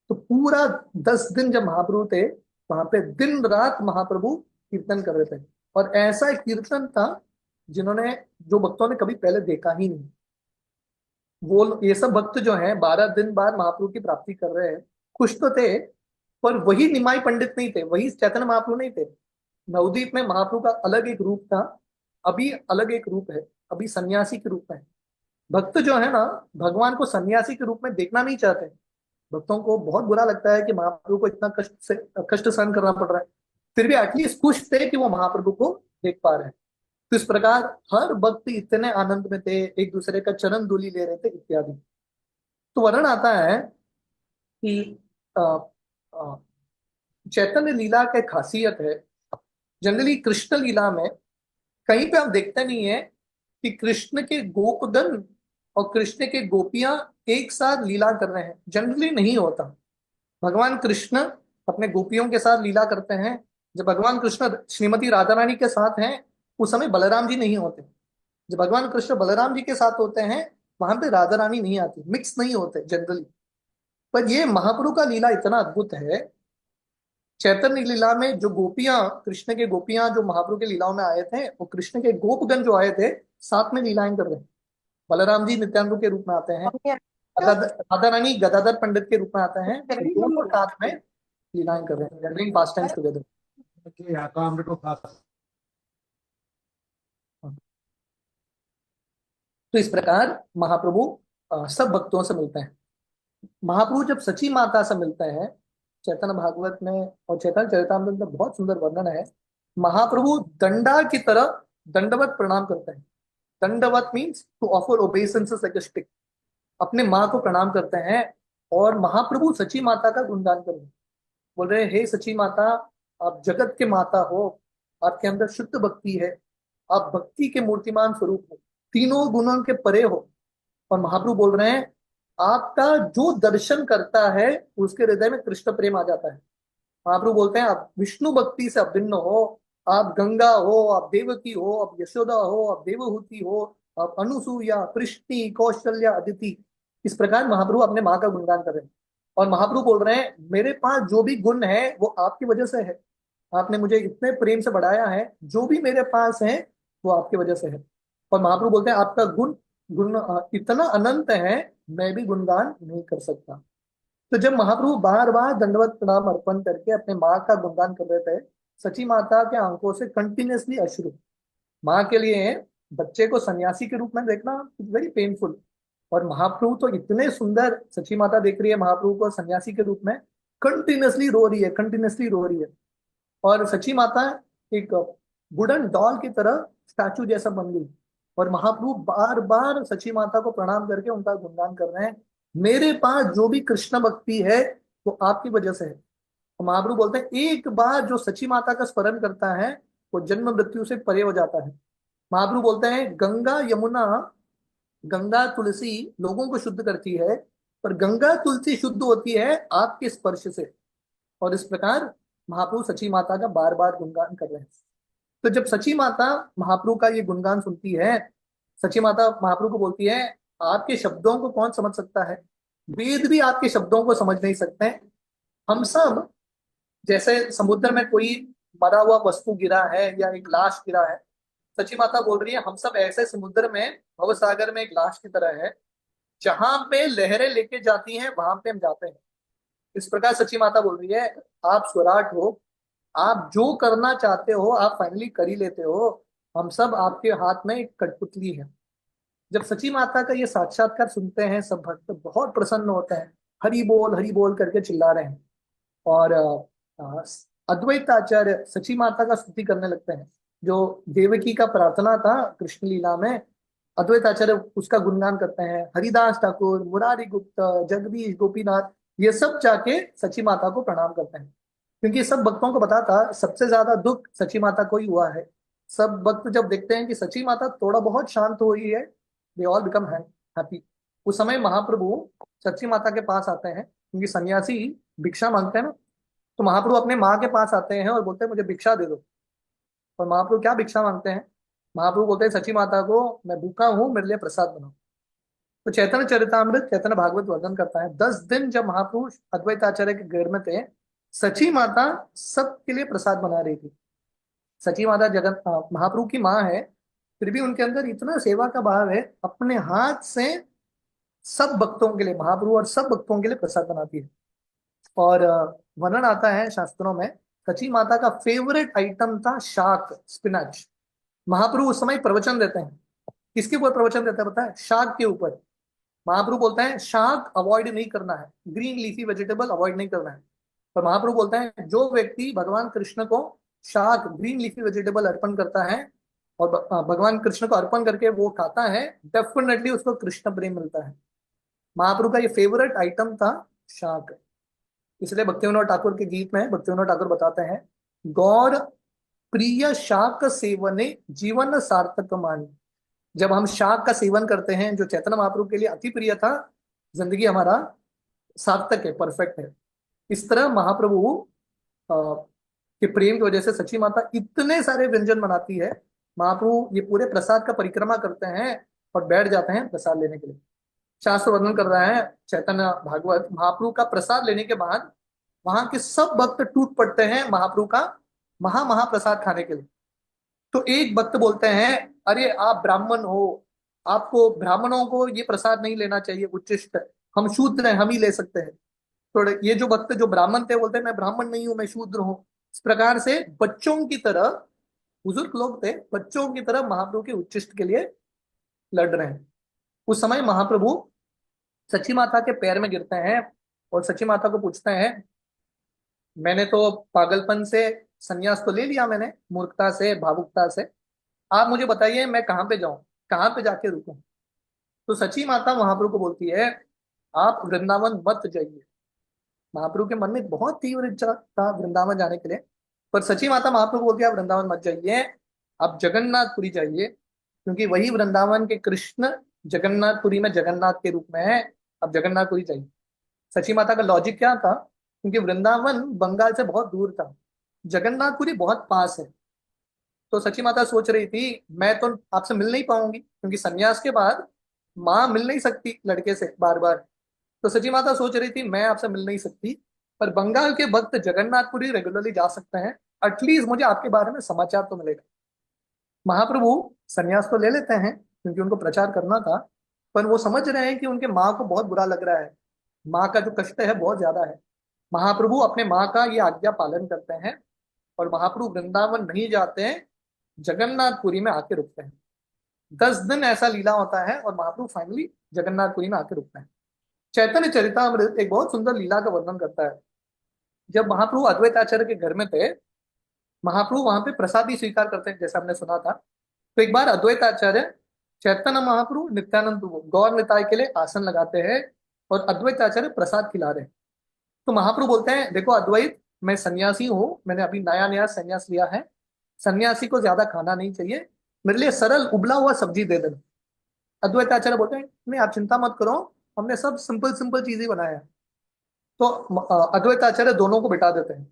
तो पूरा 10 दिन जब महाप्रभु थे वहां पे, दिन रात महाप्रभु कीर्तन कर रहे थे। और ऐसा एक कीर्तन था जिन्होंने, जो भक्तों ने कभी पहले देखा ही नहीं। वो ये सब भक्त जो हैं 12 दिन बाद महाप्रभु की प्राप्ति कर रहे हैं, खुश तो थे, पर वही निमाई पंडित नहीं थे, वही चैतन्य महाप्रभु नहीं थे। नवदीप में महाप्रभु का अलग एक रूप था, अभी अलग एक रूप है, अभी सन्यासी के रूप में है। भक्त जो है ना, भगवान को सन्यासी के रूप में देखना नहीं चाहते। भक्तों को बहुत बुरा लगता है कि महाप्रभु को इतना कष्ट सहन करना पड़ रहा है, फिर भी एटलीस्ट खुश थे कि वो महाप्रभु को देख पा रहे हैं। तो इस प्रकार हर भक्त इतने आनंद में थे, एक दूसरे का चरण धूलि ले रहे थे इत्यादि। तो वर्णन आता है कि अ, अ, चैतन्य लीला का एक खासियत है। जनरली कृष्ण लीला में कहीं पे आप देखते नहीं है कि कृष्ण के गोपगण और कृष्ण के गोपियां एक साथ लीला कर रहे हैं, जनरली नहीं होता। भगवान कृष्ण अपने गोपियों के साथ लीला करते हैं। जब भगवान कृष्ण श्रीमती राधा रानी के साथ हैं, उस समय बलराम जी नहीं होते। जब भगवान कृष्ण बलराम जी के साथ होते हैं, वहां पे राधा रानी नहीं आती, मिक्स नहीं होते जनरली। पर ये महाप्रभु का लीला इतना अद्भुत है। चैतन्य लीला में जो गोपियां, कृष्ण के गोपियां जो महाप्रभु के लीलाओं में आए थे, वो कृष्ण के गोपगण जो आए थे साथ में लीलाएं कर रहे हैं। बलराम जी नित्यानंद के रूप में आते हैं, राधा रानी गदाधर पंडित के रूप में आते हैं, तो दोनों साथ में लीलाएं कर रहे हैं, डूइंग पास्ट टाइम्स टुगेदर। तो इस प्रकार महाप्रभु सब भक्तों से मिलते हैं। महाप्रभु जब सची माता से मिलते हैं, चैतन्य भागवत में और चैतन्य चरितामृत में बहुत सुंदर वर्णन है। महाप्रभु दंडा की तरह दंडवत प्रणाम करते हैं। दंडवत means to offer obeisances like a stick. अपने माँ को प्रणाम करते हैं, और महाप्रभु सची माता का गुणगान कर रहे हैं। बोल रहे हैं, हे सची माता, आप जगत के माता हो, आपके अंदर शुद्ध भक्ति है, आप भक्ति के मूर्तिमान स्वरूप हो, तीनों गुणों के परे हो। और महाप्रभु बोल रहे हैं, आपका जो दर्शन करता है उसके हृदय में कृष्ण प्रेम आ जाता है। महाप्रभु बोलते हैं, आप विष्णु भक्ति से अभिन्न हो, आप गंगा हो, आप देवकी हो, आप यशोदा हो, आप देवहूति हो, आप अनुसूया, कृष्णि, कौशल्या, अदिति। इस प्रकार महाप्रभु अपने माँ का गुणगान कर रहे हैं। और महाप्रभु बोल रहे हैं, मेरे पास जो भी गुण है वो आपकी वजह से है। आपने मुझे इतने प्रेम से बढ़ाया है, जो भी मेरे पास है वो आपकी वजह से है। और महाप्रभु बोलते हैं, आपका गुण गुण इतना अनंत है, मैं भी गुणगान नहीं कर सकता। तो जब महाप्रभु बार बार दंडवत प्रणाम अर्पण करके अपने माँ का गुणगान कर रहे थे, सची माता के आंखों से कंटिन्यूअसली अश्रु। माँ के लिए बच्चे को सन्यासी के रूप में देखना वेरी पेनफुल, और महाप्रभु तो इतने सुंदर, सची माता देख रही है महाप्रभु को सन्यासी के रूप में, कंटिन्यूअसली रो रही है, कंटिन्यूअसली रो रही है। और सची माता एक वुडन डॉल की तरह स्टैचू जैसा बन गई। और महाप्रभु बार बार सची माता को प्रणाम करके उनका गुणगान कर रहे हैं। मेरे पास जो भी कृष्ण भक्ति है वो आपकी वजह से है। तो महाप्रभु बोलते हैं एक बार जो सची माता का स्मरण करता है वो जन्म मृत्यु से परे हो जाता है। महाप्रभु बोलते हैं गंगा यमुना, गंगा तुलसी लोगों को शुद्ध करती है, पर गंगा तुलसी शुद्ध होती है आपके स्पर्श से। और इस प्रकार महाप्रभु सची माता का बार बार गुणगान कर रहे हैं। तो जब सची माता महाप्रभु का ये गुणगान सुनती है, सची माता महाप्रभु को बोलती है आपके शब्दों को कौन समझ सकता है, वेद भी आपके शब्दों को समझ नहीं सकते हैं। हम सब जैसे समुद्र में कोई मरा हुआ वस्तु गिरा है या एक लाश गिरा है, सची माता बोल रही है हम सब ऐसे समुद्र में भव सागर में एक लाश की तरह है, जहां पे लहरें लेके जाती हैं वहां पे हम जाते हैं। इस प्रकार सची माता बोल रही है आप स्वराट हो, आप जो करना चाहते हो आप फाइनली कर ही लेते हो, हम सब आपके हाथ में एक कठपुतली है। जब सची माता का ये साक्षात्कार सुनते हैं सब भक्त बहुत प्रसन्न होते हैं, हरि बोल करके चिल्ला रहे हैं। और अद्वैताचार्य सची माता का स्तुति करने लगते हैं। जो देवकी का प्रार्थना था कृष्ण लीला में, अद्वैताचार्य उसका गुणगान करते हैं। हरिदास ठाकुर, मुरारी गुप्त, जगदीश, गोपीनाथ, ये सब जाके सची माता को प्रणाम करते हैं। क्योंकि सब भक्तों को पता था सबसे ज्यादा दुख सची माता को ही हुआ है। सब भक्त जब देखते हैं कि सची माता थोड़ा बहुत शांत हो रही है, दे ऑल बिकम हैप्पी। उस समय महाप्रभु सची माता के पास आते हैं, क्योंकि सन्यासी भिक्षा मांगते हैं ना। तो महाप्रभु अपने माँ के पास आते हैं और बोलते हैं मुझे भिक्षा दे दो। और महाप्रभु क्या भिक्षा मांगते हैं, महाप्रभु बोलते हैं सची माता को मैं भूखा हूँ मेरे लिए प्रसाद बनाओ। तो चैतन्य चरितामृत चैतन्य भागवत वर्णन करता है 10 दिन जब महाप्रभु अद्वैताचार्य के घर में थे, सची माता सबके लिए प्रसाद बना रही थी। सची माता महाप्रभु की माँ है, फिर भी उनके अंदर इतना सेवा का भाव है, अपने हाथ से सब भक्तों के लिए, महाप्रभु और सब भक्तों के लिए प्रसाद बनाती है। और वर्णन आता है शास्त्रों में, सची माता का फेवरेट आइटम था शाक, स्पिनच। महाप्रभु उस समय प्रवचन देते हैं, किसके ऊपर प्रवचन देते हैं पता है, शाक के ऊपर। महाप्रभु बोलते हैं शाक अवॉइड नहीं करना है, ग्रीन लीफी वेजिटेबल अवॉइड नहीं करना है। पर महाप्रभु बोलते हैं जो व्यक्ति भगवान कृष्ण को शाक, ग्रीन लीफी वेजिटेबल अर्पण करता है और भगवान कृष्ण को अर्पण करके वो खाता है, डेफिनेटली उसको कृष्ण प्रेम मिलता है। महाप्रभु का ये फेवरेट आइटम था शाक। इसलिए भक्तिविनोद ठाकुर के गीत में भक्तिविनोद ठाकुर बताते हैं गौर प्रिय शाक सेवने जीवन सार्थक मानी। जब हम शाक का सेवन करते हैं जो चैतन्य महाप्रभु के लिए अति प्रिय था, जिंदगी हमारा सार्थक है, परफेक्ट है। इस तरह महाप्रभु के प्रेम की वजह से सची माता इतने सारे व्यंजन बनाती है। महाप्रभु ये पूरे प्रसाद का परिक्रमा करते हैं और बैठ जाते हैं प्रसाद लेने के लिए। शास्त्र वर्णन कर रहा है चैतन्य भागवत, महाप्रभु का प्रसाद लेने के बाद वहां के सब भक्त टूट पड़ते हैं महाप्रभु का महाप्रसाद खाने के लिए। तो एक भक्त बोलते हैं अरे आप ब्राह्मण हो, आपको ब्राह्मणों को ये प्रसाद नहीं लेना चाहिए, उच्चिष्ट है, हम शूद्र हैं, हम ही ले सकते हैं। तो ये जो भक्त जो ब्राह्मण थे बोलते हैं मैं ब्राह्मण नहीं हूं, मैं शूद्र हूं। इस प्रकार से बच्चों की तरह, बुजुर्ग लोग थे, बच्चों की तरह महाप्रभु के उच्चिष्ट के लिए लड़ रहे हैं। उस समय महाप्रभु सची माता के पैर में गिरते हैं और सची माता को पूछते हैं मैंने तो पागलपन से संन्यास तो ले लिया, मैंने मूर्खता से भावुकता से, आप मुझे बताइए मैं कहाँ पे जाऊं, कहाँ पे जाके रुकूं। तो सची माता महाप्रभु को बोलती है आप वृंदावन मत जाइए। महाप्रभु के मन में बहुत तीव्र इच्छा था वृंदावन जाने के लिए, पर सची माता महाप्रभु बोलती है आप वृंदावन मत जाइए, आप जगन्नाथपुरी जाइए, क्योंकि वही वृंदावन के कृष्ण जगन्नाथपुरी में जगन्नाथ के रूप में है, अब जगन्नाथपुरी जाइए। सची माता का लॉजिक क्या था, क्योंकि वृंदावन बंगाल से बहुत दूर था, जगन्नाथपुरी बहुत पास है। तो सची माता सोच रही थी मैं तो आपसे मिल नहीं पाऊंगी, क्योंकि सन्यास के बाद माँ मिल नहीं सकती लड़के से बार बार। तो सची माता सोच रही थी मैं आपसे मिल नहीं सकती, पर बंगाल के भक्त जगन्नाथपुरी रेगुलरली जा सकते हैं, एटलीस्ट मुझे आपके बारे में समाचार तो मिलेगा। महाप्रभु सन्यास तो ले लेते हैं क्योंकि उनको प्रचार करना था, पर वो समझ रहे हैं कि उनके माँ को बहुत बुरा लग रहा है, माँ का जो कष्ट है बहुत ज्यादा है। महाप्रभु अपने माँ का ये आज्ञा पालन करते हैं और महाप्रभु वृंदावन नहीं जाते हैं, जगन्नाथपुरी में आके रुकते हैं। 10 दिन ऐसा लीला होता है और महाप्रभु फाइनली जगन्नाथपुरी में आके रुकते हैं। चैतन्य चरितामृत एक बहुत सुंदर लीला का वर्णन करता है। जब महाप्रभु अद्वैताचार्य के घर में थे, महाप्रभु वहां पे प्रसादी स्वीकार करते हैं जैसा हमने सुना था। तो एक बार अद्वैताचार्य चैतन्य महाप्रभु नित्यानंद प्रभु गौर निताय के लिए आसन लगाते हैं और अद्वैत आचार्य प्रसाद खिला रहे हैं। तो महाप्रभु बोलते हैं देखो अद्वैत, मैं सन्यासी हूँ, मैंने अभी नया नया सन्यास लिया है, सन्यासी को ज्यादा खाना नहीं चाहिए, मेरे लिए सरल उबला हुआ सब्जी दे देना। अद्वैत आचार्य बोलते हैं नहीं आप चिंता मत करो, हमने सब सिंपल सिंपल चीजें बनाया है। तो अद्वैत आचार्य दोनों को बिठा देते हैं।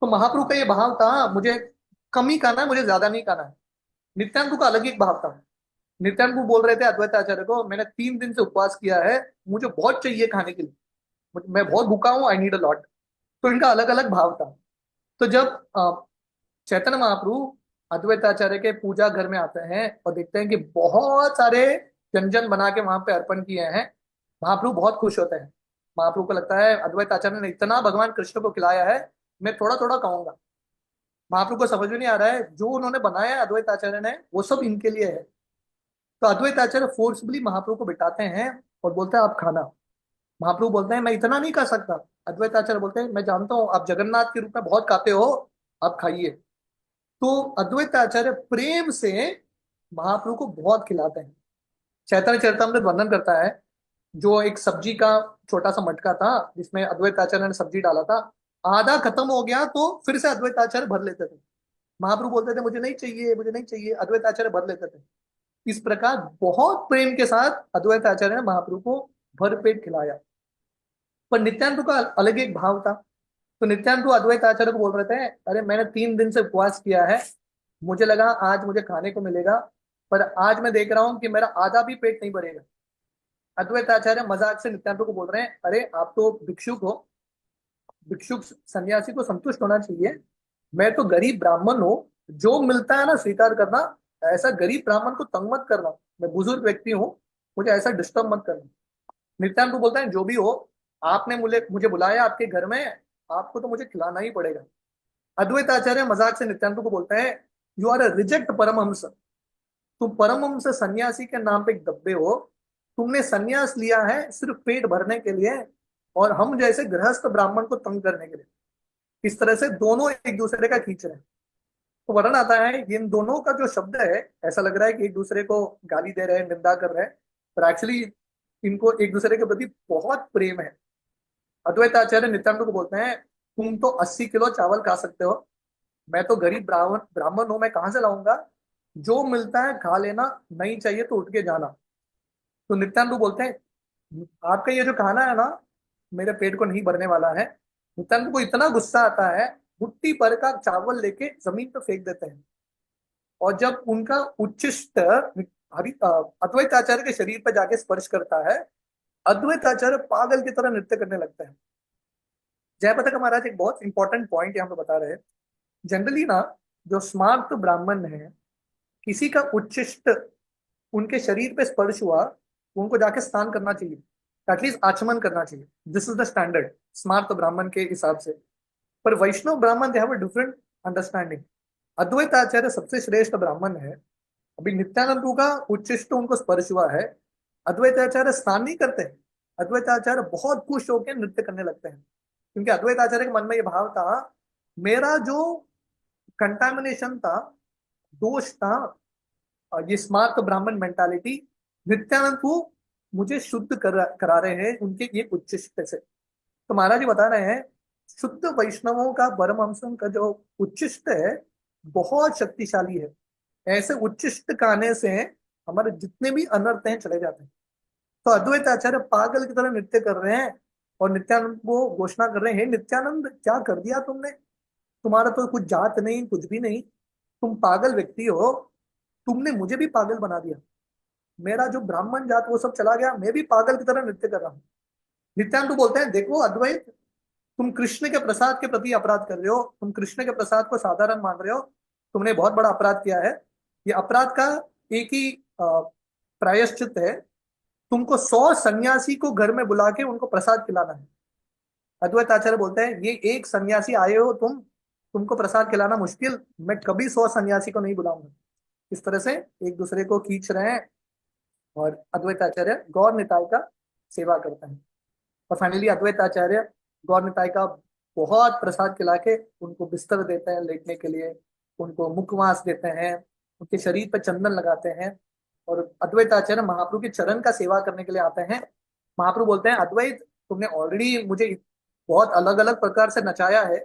तो महाप्रभु का ये भाव था मुझे कम ही खाना है, मुझे ज्यादा नहीं खाना है। नित्यानंद का अलग ही एक भाव था। नित्यानंद बोल रहे थे अद्वैत आचार्य को, मैंने 3 दिन से उपवास किया है, मुझे बहुत चाहिए खाने के लिए, मैं बहुत भूखा हूँ, आई नीड अ लॉट। तो इनका अलग अलग भाव था। तो जब चैतन्य महाप्रभु अद्वैत आचार्य के पूजा घर में आते हैं और देखते हैं कि बहुत सारे व्यंजन बना के वहां पे अर्पण किए हैं, महाप्रभु बहुत खुश होते हैं। महाप्रभु को लगता है अद्वैत आचार्य ने इतना भगवान कृष्ण को खिलाया है, मैं थोड़ा थोड़ा खाऊंगा। महाप्रभु को समझ में नहीं आ रहा है जो उन्होंने बनाया है अद्वैत आचार्य ने वो सब इनके लिए है। तो अद्वैत आचार्य फोर्सफुली महाप्रभु को बिठाते हैं और बोलते हैं आप खाना। महाप्रभु बोलते हैं मैं इतना नहीं खा सकता। अद्वैत आचार्य बोलते हैं मैं जानता हूँ आप जगन्नाथ के रूप में बहुत खाते हो, आप खाइए। तो अद्वैत आचार्य प्रेम से महाप्रभु को बहुत खिलाते हैं। चैतन्य चरितमृत वर्णन करता है, जो एक सब्जी का छोटा सा मटका था जिसमें अद्वैत आचार्य ने सब्जी डाला था, आधा खत्म हो गया तो फिर से अद्वैत आचार्य भर लेते थे। महाप्रभु बोलते थे मुझे नहीं चाहिए, मुझे नहीं चाहिए, अद्वैत आचार्य भर लेते थे। इस प्रकार बहुत प्रेम के साथ अद्वैत आचार्य ने महाप्रभु को भरपेट खिलाया। पर नित्यानंद का अलग एक भाव था। तो नित्यानंद अद्वैत आचार्य को बोल रहे थे अरे मैंने 3 दिन से उपवास किया है, मुझे लगा आज मुझे खाने को मिलेगा, पर आज मैं देख रहा हूँ कि मेरा आधा भी पेट नहीं भरेगा। अद्वैत आचार्य मजाक से नित्यानंद को बोल रहे हैं अरे आप तो भिक्षुक हो, भिक्षुक सन्यासी को संतुष्ट होना चाहिए, मैं तो गरीब ब्राह्मण हूँ, जो मिलता है ना स्वीकार करना, ऐसा गरीब ब्राह्मण को तंग मत करना, मैं बुजुर्ग व्यक्ति हूँ, मुझे ऐसा डिस्टर्ब मत करना। नित्यानंद को बोलता है जो भी हो, आपने मुझे मुझे बुलाया आपके घर में, आपको तो मुझे खिलाना ही पड़ेगा। अद्वैत आचार्य मजाक से नित्यानंद को बोलते हैं you are a reject paramahamsa, तुम परमहंस सन्यासी के नाम पे एक दब्बे हो, तुमने सन्यास लिया है सिर्फ पेट भरने के लिए और हम जैसे गृहस्थ ब्राह्मण को तंग करने के लिए। इस तरह से दोनों एक दूसरे का खींच रहे हैं। तो वर्णन आता है इन दोनों का जो शब्द है, ऐसा लग रहा है कि एक दूसरे को गाली दे रहे हैं, निंदा कर रहे हैं, पर एक्चुअली इनको एक दूसरे के प्रति बहुत प्रेम है। अद्वैत आचार्य नित्यानंद को बोलते हैं तुम तो 80 किलो चावल खा सकते हो, मैं तो गरीब ब्राह्मण ब्राह्मण हूं, मैं कहाँ से लाऊंगा, जो मिलता है खा लेना, नहीं चाहिए तो उठ के जाना। तो नित्यानंद बोलते हैं आपका ये जो खाना है ना, मेरे पेट को नहीं भरने वाला है। नित्यानंद को इतना गुस्सा आता है, मुट्ठी भर का चावल लेके जमीन पर फेंक देते हैं। और जब उनका उच्छिष्ट अद्वैत आचार्य के शरीर पर जाके स्पर्श करता है, अद्वैत आचार्य पागल की तरह नृत्य करने लगता है। जयपताका महाराज एक बहुत इंपॉर्टेंट पॉइंट यहाँ पे बता रहे हैं। जनरली ना, जो स्मार्त ब्राह्मण है, किसी का उच्छिष्ट उनके शरीर पे स्पर्श हुआ, उनको जाके स्नान करना चाहिए, एटलीस्ट आचमन करना चाहिए। दिस इज द स्टैंडर्ड स्मार्त ब्राह्मण के हिसाब से। पर वैष्णव ब्राह्मण they have a different understanding. Advaita Acharya सबसे श्रेष्ठ ब्राह्मण है। अभी नित्यानंद का उच्चिष्ट उनको स्पर्श हुआ है, अद्वैत आचार्य स्नान नहीं करते हैं। अद्वैत आचार्य बहुत खुश होकर नृत्य करने लगते हैं, क्योंकि अद्वैत आचार्य के मन में ये भाव था मेरा जो कंटामिनेशन था, दोष था, ये स्मार्त ब्राह्मण मेंटालिटी, नित्यानंद को मुझे शुद्ध करा रहे हैं उनके ये उच्चिष्ट से। तो महाराज जी बता रहे हैं शुद्ध वैष्णवों का परमहंसों का जो उच्चिष्ट है बहुत शक्तिशाली है। ऐसे उच्चिष्ट गाने से हमारे जितने भी अनर्थ हैं चले जाते हैं। तो अद्वैत आचार्य पागल की तरह नृत्य कर रहे हैं और नित्यानंद को घोषणा कर रहे हैं नित्यानंद क्या कर दिया तुमने, तुम्हारा तो कुछ जात नहीं कुछ भी नहीं, तुम पागल व्यक्ति हो, तुमने मुझे भी पागल बना दिया, मेरा जो ब्राह्मण जात वो सब चला गया, मैं भी पागल की तरह नृत्य कर रहा हूँ। नित्यानंद बोलते हैं देखो अद्वैत, तुम कृष्ण के प्रसाद के प्रति अपराध कर रहे हो, तुम कृष्ण के प्रसाद को साधारण मान रहे हो, तुमने बहुत बड़ा अपराध किया है। ये अपराध का एक ही प्रायश्चित है, तुमको 100 सन्यासी को घर में बुला के उनको प्रसाद खिलाना है। अद्वैत आचार्य बोलते हैं ये एक सन्यासी आए हो तुमको प्रसाद खिलाना मुश्किल, मैं कभी 100 सन्यासी को नहीं बुलाऊंगा। इस तरह से एक दूसरे को खींच रहे हैं और अद्वैत आचार्य गौर निताय का सेवा करते हैं। और फाइनली अद्वैत आचार्य गौर निताय का बहुत प्रसाद खिला के उनको बिस्तर देते हैं लेटने के लिए, उनको मुखवास देते हैं, उनके शरीर पर चंदन लगाते हैं। और अद्वैत आचार्य महाप्रभु के चरण का सेवा करने के लिए आते हैं। महाप्रभु बोलते हैं अद्वैत, तुमने ऑलरेडी मुझे बहुत अलग अलग प्रकार से नचाया है।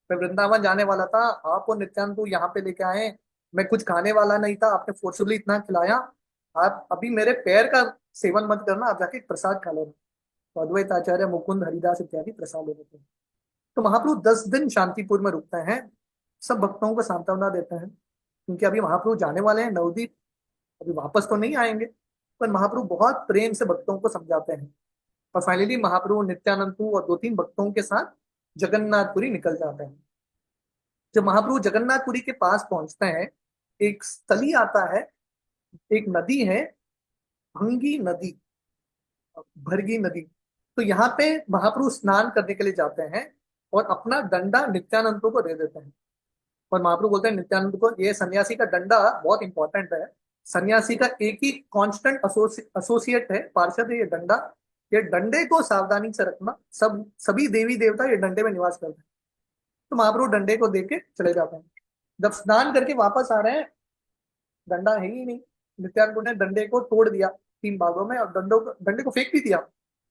मैं वृंदावन जाने वाला था, आप और नित्यानंद को यहाँ पे लेके आए। मैं कुछ खाने वाला नहीं था, आपने फोर्सफुली इतना खिलाया। आप अभी मेरे पैर का सेवन मत करना, आप जाके प्रसाद खा लेना। तो अद्वैत आचार्य, मुकुंद, हरिदास इत्यादि प्रसाद ले लेते हैं। तो महाप्रभु 10 दिन शांतिपुर में रुकते हैं, सब भक्तों को सांत्वना देते हैं, क्योंकि अभी महाप्रभु जाने वाले हैं नवदीप, अभी वापस तो नहीं आएंगे। पर महाप्रभु बहुत प्रेम से भक्तों को समझाते हैं। और फाइनली महाप्रभु नित्यानंद और 2-3 भक्तों के साथ जगन्नाथपुरी निकल जाते हैं। जब महाप्रभु जगन्नाथपुरी के पास पहुंचते हैं, एक स्थली आता है, एक नदी है, भंगी नदी, भरगी नदी। तो यहाँ पे महाप्रभु स्नान करने के लिए जाते हैं और अपना डंडा नित्यानंद को दे देते हैं। और महाप्रभु बोलते हैं नित्यानंद को, ये सन्यासी का डंडा बहुत इंपॉर्टेंट है। सन्यासी का एक ही कांस्टेंट एसोसिएट है, पार्षद है ये डंडा। ये डंडे को सावधानी से रखना, सब सभी देवी देवता ये डंडे में निवास करते हैं। तो महाप्रभु डंडे को दे के चले जाते हैं। जब स्नान करके वापस आ रहे हैं, डंडा है ही नहीं। नित्यानंद ने डंडे को तोड़ दिया 3 भागों में, और डंडे को फेंक भी दिया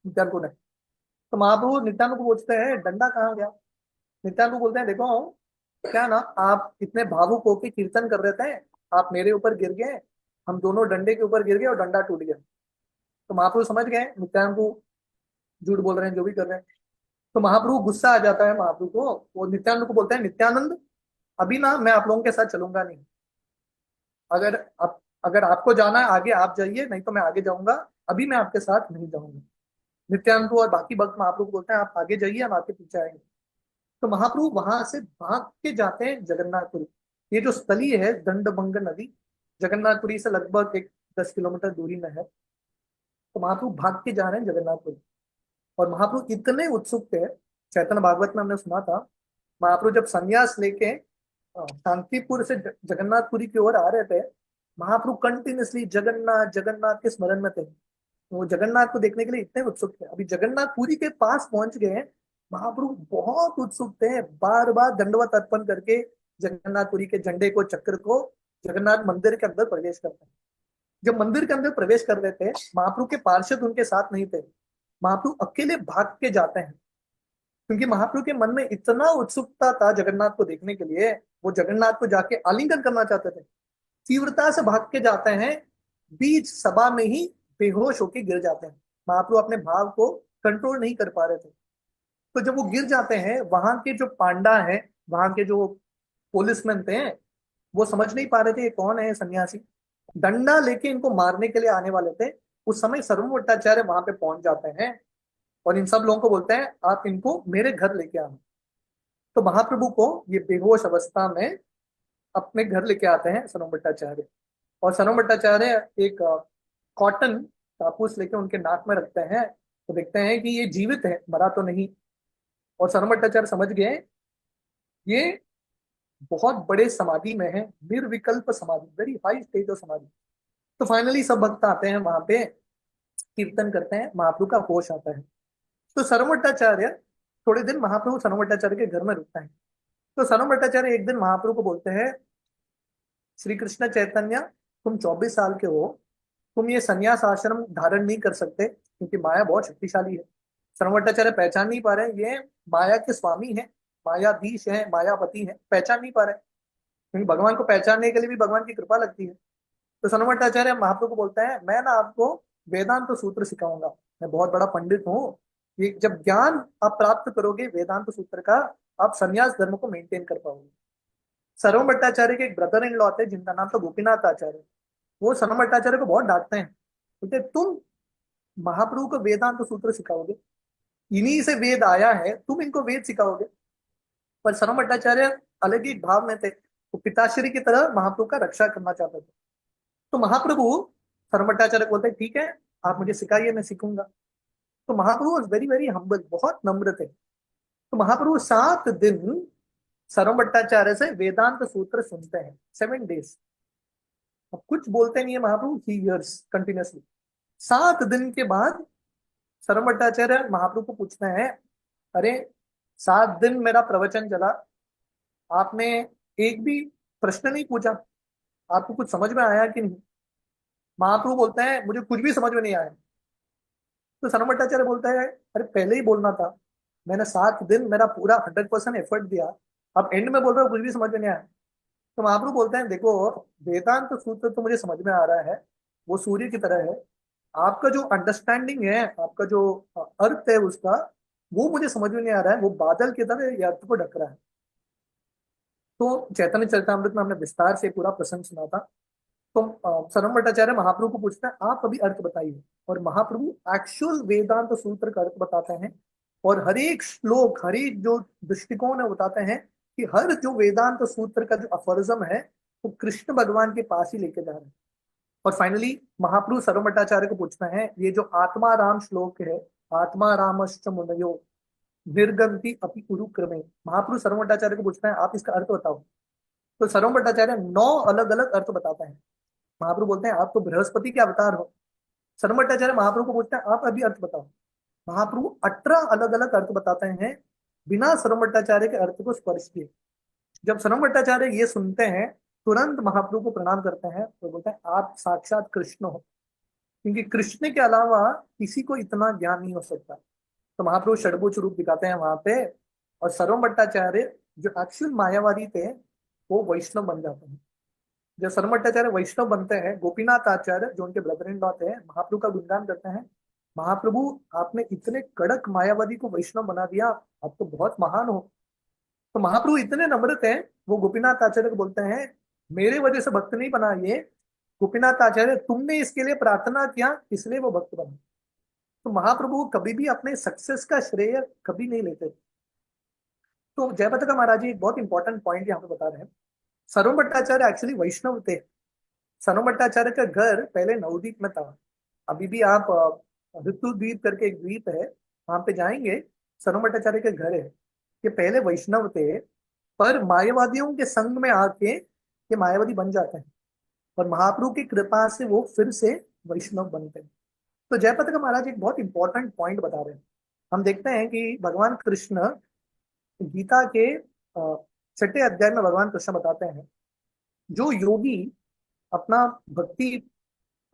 नित्यानंद ने। तो महाप्रभु नित्यानंद को पूछते हैं डंडा कहाँ गया। नित्यानंद बोलते हैं देखो, क्या ना, आप इतने भावुक होके कीर्तन कर रहे थे, आप मेरे ऊपर गिर गए, हम दोनों डंडे के ऊपर गिर गए और डंडा टूट गया। तो महाप्रभु समझ गए नित्यानंद को झूठ बोल रहे हैं जो भी कर रहे हैं। तो महाप्रभु गुस्सा आ जाता है महाप्रभु को, वो नित्यानंद को बोलते हैं नित्यानंद, अभी ना मैं आप लोगों के साथ चलूंगा नहीं। अगर आप, अगर आपको जाना है आगे आप जाइए, नहीं तो मैं आगे जाऊंगा, अभी मैं आपके साथ नहीं जाऊंगा। नित्यानंद को और बाकी भक्त महाप्रभु को बोलते हैं आप आगे जाइए, हम आपके पीछे आएंगे। तो महाप्रभु वहां से भाग के जाते हैं जगन्नाथपुरी। ये जो स्थली है दंडभंग नदी, जगन्नाथपुरी से लगभग एक 10 किलोमीटर दूरी में है। तो महाप्रभु भाग के जा रहे हैं जगन्नाथपुरी। और महाप्रभु इतने उत्सुक थे, चैतन्य भागवत में हमने सुना था, महाप्रभु जब संन्यास लेके शांतिपुर से जगन्नाथपुरी की ओर आ रहे थे, महाप्रभु कंटिन्यूसली जगन्नाथ जगन्नाथ के स्मरण में थे। वो जगन्नाथ को देखने के लिए इतने उत्सुक थे। अभी जगन्नाथपुरी के पास पहुंच गए हैं, महाप्रभु बहुत उत्सुक थे, बार बार दंडवत अर्पण करके जगन्नाथपुरी के झंडे को, चक्र को, जगन्नाथ मंदिर के अंदर प्रवेश करते हैं। जब मंदिर के अंदर प्रवेश कर रहे थे, महाप्रभु के पार्षद उनके साथ नहीं थे, महाप्रभु अकेले भाग के जाते हैं। क्योंकि महाप्रभु के मन में इतना उत्सुकता था जगन्नाथ को देखने के लिए, वो जगन्नाथ को जाके आलिंगन करना चाहते थे। तीव्रता से भाग के जाते हैं, बीच सभा में ही बेहोश होके गिर जाते हैं। महाप्रभु अपने भाव को कंट्रोल नहीं कर पा रहे थे। तो जब वो गिर जाते हैं, वहां के जो पांडा हैं, वहां के जो पुलिसमैन थे, वो समझ नहीं पा रहे थे ये कौन है सन्यासी, डंडा लेके इनको मारने के लिए आने वाले थे। उस समय सर्व भट्टाचार्य वहां पे पहुंच जाते हैं और इन सब लोगों को बोलते हैं आप इनको मेरे घर लेके आना। तो महाप्रभु को ये बेहोश अवस्था में अपने घर लेके आते हैं सनम भट्टाचार्य। और सनम भट्टाचार्य एक कॉटन कापूस लेके उनके नाक में रखते हैं, तो देखते हैं कि ये जीवित है, मरा तो नहीं। और सनम भट्टाचार्य समझ गए ये बहुत बड़े समाधि में है, निर्विकल्प समाधि, वेरी हाई स्टेज ऑफ समाधि। तो फाइनली सब भक्त आते हैं वहां पे, कीर्तन करते हैं, महाप्रभु का होश आता है। तो सनम भट्टाचार्य थोड़े दिन महाप्रभु सनम भट्टाचार्य के घर में रुकता है। तो सनम भट्टाचार्य एक दिन महाप्रभु को बोलते हैं श्री कृष्ण चैतन्य, तुम 24 साल के हो, तुम ये संन्यास आश्रम धारण नहीं कर सकते क्योंकि माया बहुत शक्तिशाली है। सनम भट्टाचार्य पहचान नहीं पा रहे ये माया के स्वामी है, मायाधीश है, मायापति है, पहचान नहीं पा रहे, क्योंकि भगवान को पहचानने के लिए भी भगवान की कृपा लगती है। तो सनम भट्टाचार्य महाप्रभु को बोलता है मैं ना आपको वेदांत सूत्र सिखाऊंगा, मैं बहुत बड़ा पंडित हूँ। ये जब ज्ञान आप प्राप्त करोगे वेदांत सूत्र का, आप संन्यास धर्म को मेंटेन कर पाओगे। सनम भट्टाचार्य के एक ब्रदर इन लॉ थे जिनका नाम था गोपीनाथ आचार्य। वो सनम भट्टाचार्य को बहुत डांटते हैं, बोलते तुम महाप्रभु को वेदांत सूत्र सिखाओगे, इन्हीं से वेद आया है, तुम इनको वेद सिखाओगे। पर सनम भट्टाचार्य अलग ही भाव में थे, वो पिताश्री की तरह महाप्रभु का रक्षा करना चाहते थे। तो महाप्रभु सनम भट्टाचार्य को बोलते ठीक है, आप मुझे सिखाइए, मैं सीखूंगा। तो महाप्रभु वॉज वेरी वेरी हम्बल, बहुत नम्र थे। तो महाप्रभु 7 दिन सनम भट्टाचार्य से वेदांत सूत्र सुनते हैं, 7 डेज। अब कुछ बोलते नहीं है महाप्रभु, ही हियर्स कंटिन्यूअसली। 7 दिन के बाद सनम भट्टाचार्य महाप्रभु को पूछते हैं अरे 7 दिन मेरा प्रवचन चला, आपने एक भी प्रश्न नहीं पूछा, आपको कुछ समझ में आया कि नहीं। महाप्रभु बोलते हैं मुझे कुछ भी समझ में नहीं आया। तो सनम भट्टाचार्य बोलता है अरे पहले ही बोलना था, मैंने 7 दिन मेरा पूरा 100% एफर्ट दिया, अब एंड में बोल रहे हो कुछ भी समझ में नहीं आया। तो महाप्रभु बोलते हैं देखो, वेदांत सूत्र तो मुझे समझ में आ रहा है, वो सूर्य की तरह है, आपका जो अंडरस्टैंडिंग है, आपका जो अर्थ है उसका, वो मुझे समझ में नहीं आ रहा है, वो बादल की तरह ये अर्थ को ढक रहा है। तो चैतन्य चरितमृत में हमने विस्तार से पूरा प्रसंग सुना था। तो सरम भट्टाचार्य महाप्रभु को पूछते हैं आप अभी अर्थ बताइए, और महाप्रभु एक्चुअल वेदांत सूत्र का अर्थ बताते हैं, और हर एक श्लोक, हर एक जो दृष्टिकोण है बताते हैं कि हर जो वेदांत सूत्र का जो अफोरिज्म है वो कृष्ण भगवान के पास ही लेके जा रहे हैं। और फाइनली महाप्रभु सरम भट्टाचार्य को पूछना है ये जो आत्मा राम श्लोक है, आत्मा रामश्च मुनयो निर्गंति अपि कुरुक्रमे, महाप्रभु सरम भट्टाचार्य को पूछना है आप इसका अर्थ बताओ। तो सरम भट्टाचार्य 9 अलग अलग अर्थ बताते हैं। महाप्रभु बोलते हैं आप तो बृहस्पति के अवतार हो। सरम भट्टाचार्य महाप्रभु को पूछते हैं आप अभी अर्थ बताओ। महाप्रभु 18 अलग अलग अर्थ बताते हैं बिना सरम भट्टाचार्य के अर्थ को स्पर्श किए। जब सरम भट्टाचार्य ये सुनते हैं तुरंत महाप्रभु को प्रणाम करते हैं तो बोलते हैं आप साक्षात कृष्ण हो, क्योंकि कृष्ण के अलावा किसी को इतना ज्ञान नहीं हो सकता। तो महाप्रभु षड्भुज रूप दिखाते हैं वहां पे, और सरम भट्टाचार्य जो एक्चुअल मायावादी थे वो वैष्णव बन जाते हैं। जब सरम भट्टाचार्य वैष्णव बनते हैं, गोपीनाथ आचार्य जो उनके ब्रदर इन लॉ थे महाप्रभु का गुणगान करते हैं, महाप्रभु आपने इतने कड़क मायावादी को वैष्णव बना दिया, आप तो बहुत महान हो। तो महाप्रभु इतने नम्र थे, वो गोपीनाथ आचार्य को बोलते हैं मेरे वजह से भक्त नहीं बना ये, गोपीनाथ आचार्य तुमने इसके लिए प्रार्थना किया इसलिए वो भक्त बना। तो महाप्रभु कभी भी अपने सक्सेस का श्रेय कभी नहीं लेते। तो जयपताका महाराज जी एक बहुत इंपॉर्टेंट पॉइंट यहाँ पे बता रहे हैं। सरम भट्टाचार्य एक्चुअली वैष्णव थे। सरम भट्टाचार्य का घर पहले नवद्वीप में था। अभी भी आप ऋतु द्वीप करके एक द्वीप है, वहां पे जाएंगे, सरम भट्टाचार्य के घर है। ये पहले वैष्णव थे, पर मायावादियों के संग में आके ये मायावादी बन जाते हैं, और महाप्रभु की कृपा से वो फिर से वैष्णव बनते हैं। तो जयपताका का महाराज एक बहुत इंपॉर्टेंट पॉइंट बता रहे हैं। हम देखते हैं कि भगवान कृष्ण गीता के 6 अध्याय में भगवान कृष्ण बताते हैं जो योगी अपना भक्ति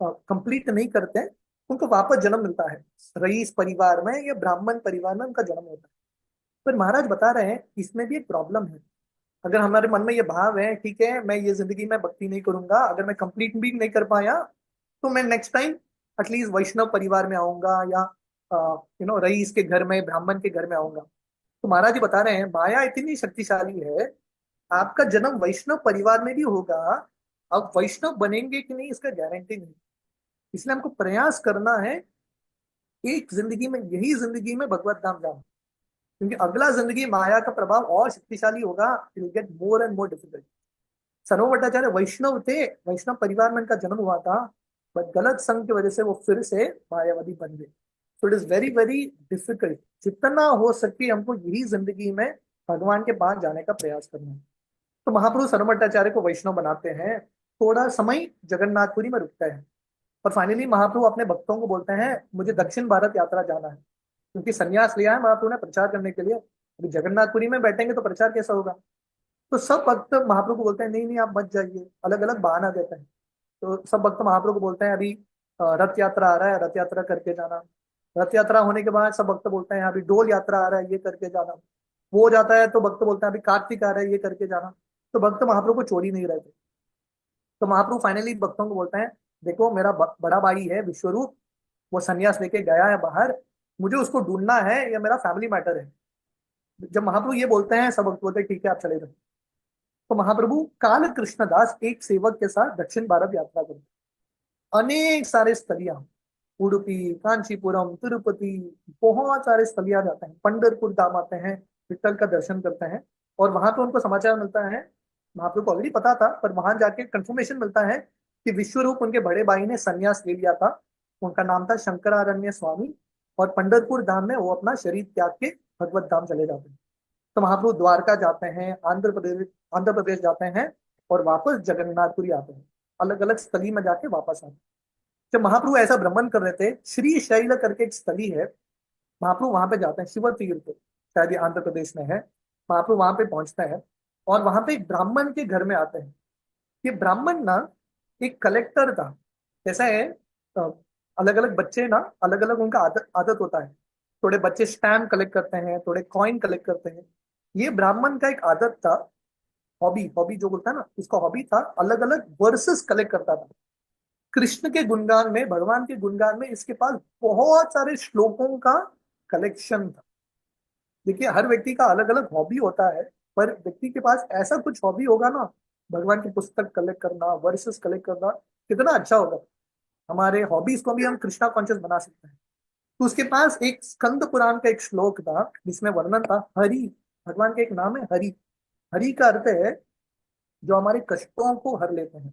कंप्लीट नहीं करते उनको वापस जन्म मिलता है, रईस परिवार में या ब्राह्मण परिवार में उनका जन्म होता है। पर महाराज बता रहे हैं इसमें भी एक प्रॉब्लम है। अगर हमारे मन में ये भाव है ठीक है मैं ये जिंदगी में भक्ति नहीं करूंगा, अगर मैं कंप्लीट भी नहीं कर पाया तो मैं नेक्स्ट टाइम एटलीस्ट वैष्णव परिवार में आऊंगा, या रईस के घर में, ब्राह्मण के घर में आऊंगा। तो महाराज जी बता रहे हैं माया इतनी शक्तिशाली है, आपका जन्म वैष्णव परिवार में भी होगा, अब वैष्णव बनेंगे कि नहीं इसका गारंटी नहीं। इसलिए हमको प्रयास करना है एक जिंदगी में, यही जिंदगी में भगवत धाम जाना, क्योंकि अगला जिंदगी माया का प्रभाव और शक्तिशाली होगा, it will get more and more difficult. Sanowar Bhattacharya वैष्णव थे, वैष्णव परिवार में इनका जन्म हुआ था, बट गलत संघ की वजह से वो फिर से मायावादी बन गए। So it is very very difficult. जितना हो सके हमको यही जिंदगी में भगवान के पास जाने का प्रयास करना है। तो महाप्रभु सनोवर भट्टाचार्य को वैष्णव बनाते हैं, थोड़ा समय जगन्नाथपुरी में रुकता है, और फाइनली महाप्रभु अपने भक्तों को बोलते हैं मुझे दक्षिण भारत यात्रा जाना है, क्योंकि संन्यास लिया है महाप्रभु ने प्रचार करने के लिए। अभी जगन्नाथपुरी में बैठेंगे तो प्रचार कैसा होगा। तो सब भक्त महाप्रभु को बोलते हैं नहीं नहीं आप मत जाइए, अलग अलग बहाना देते हैं। तो सब भक्त महाप्रभु को बोलते हैं अभी रथ यात्रा आ रहा है, रथ यात्रा करके जाना। रथ यात्रा होने के बाद सब भक्त बोलते हैं अभी डोल यात्रा आ रहा है, ये करके जाना। वो हो जाता है तो भक्त बोलते हैं अभी कार्तिक आ रहा है, ये करके जाना। तो भक्त महाप्रभु को छोड़ ही नहीं रहते। तो महाप्रभु फाइनली भक्तों को बोलते हैं देखो मेरा बड़ा भाई है विश्वरूप, वो संन्यास लेके गया है बाहर, मुझे उसको ढूंढना है, या मेरा फैमिली मैटर है। जब महाप्रभु ये बोलते हैं सब भक्त बोलते हैं ठीक है आप चले जाओ। तो महाप्रभु काल कृष्णदास एक सेवक के साथ दक्षिण भारत यात्रा करते, अनेक सारे स्थलियां, उडुपी, कांचीपुरम, तिरुपति, बहुत सारे स्थलियां जाते हैं, पंढरपुर धाम आते हैं, विठल का दर्शन करते हैं। और वहां पे उनको समाचार मिलता है, महाप्रभु को ऑलरेडी पता था पर वहां जाके कंफर्मेशन मिलता है कि विश्वरूप उनके बड़े भाई ने संन्यास ले लिया था, उनका नाम था शंकरारण्य स्वामी, और पंढरपुर धाम में वो अपना शरीर त्याग के भगवत धाम चले जाते हैं। तो महाप्रभु द्वारका जाते हैं, आंध्र प्रदेश जाते हैं, और वापस जगन्नाथपुरी आते हैं, अलग अलग स्थली में जाके वापस आते हैं। जब महाप्रभु ऐसा भ्रमण कर रहे थे, श्री शैल करके एक स्थली है, महाप्रभु वहां पे जाते हैं, शिव तीर्थ शायद ये आंध्र प्रदेश में है। महाप्रभु वहां पे पहुंचते हैं और वहां पे एक ब्राह्मण के घर में आते हैं। ये ब्राह्मण ना एक कलेक्टर था, जैसा है अलग अलग बच्चे ना, अलग अलग उनका आदत आदत होता है। थोड़े बच्चे स्टैम्प कलेक्ट करते हैं, थोड़े कॉइन कलेक्ट करते हैं। ये ब्राह्मण का एक आदत था, हॉबी, हॉबी जो बोलता है ना, इसका हॉबी था अलग अलग वर्सेस कलेक्ट करता था। कृष्ण के गुणगान में, भगवान के गुणगान में इसके पास बहुत सारे श्लोकों का कलेक्शन था। देखिए, हर व्यक्ति का अलग अलग हॉबी होता है, पर व्यक्ति के पास ऐसा कुछ हॉबी होगा ना, भगवान की पुस्तक कलेक्ट करना, वर्सेस कलेक्ट करना, कितना अच्छा होगा। हमारे हॉबीज को भी हम कृष्णा कॉन्शियस बना सकते हैं। तो उसके पास एक स्कंद पुराण का एक श्लोक था जिसमें वर्णन था हरि। भगवान का एक नाम है हरि। हरि का अर्थ है जो हमारे कष्टों को हर लेते हैं।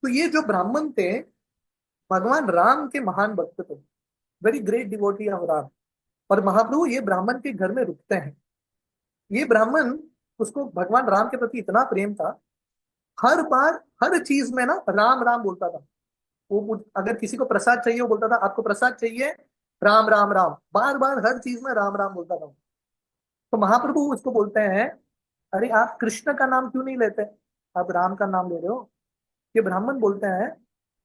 तो ये जो ब्राह्मण थे, भगवान राम के महान भक्त थे, very great devotee of Ram. और महाप्रभु ये ब्राह्मण के घर में रुकते हैं। ये ब्राह्मण, उसको भगवान राम के प्रति इतना प्रेम था, हर बार हर चीज में ना राम राम बोलता था। अगर किसी को प्रसाद चाहिए, वो बोलता था आपको प्रसाद चाहिए, राम राम राम, बार बार हर चीज में राम राम बोलता था। तो महाप्रभु उसको बोलते हैं, अरे आप कृष्ण का नाम क्यों नहीं लेते, आप राम का नाम ले रहे हो। ये ब्राह्मण बोलते हैं,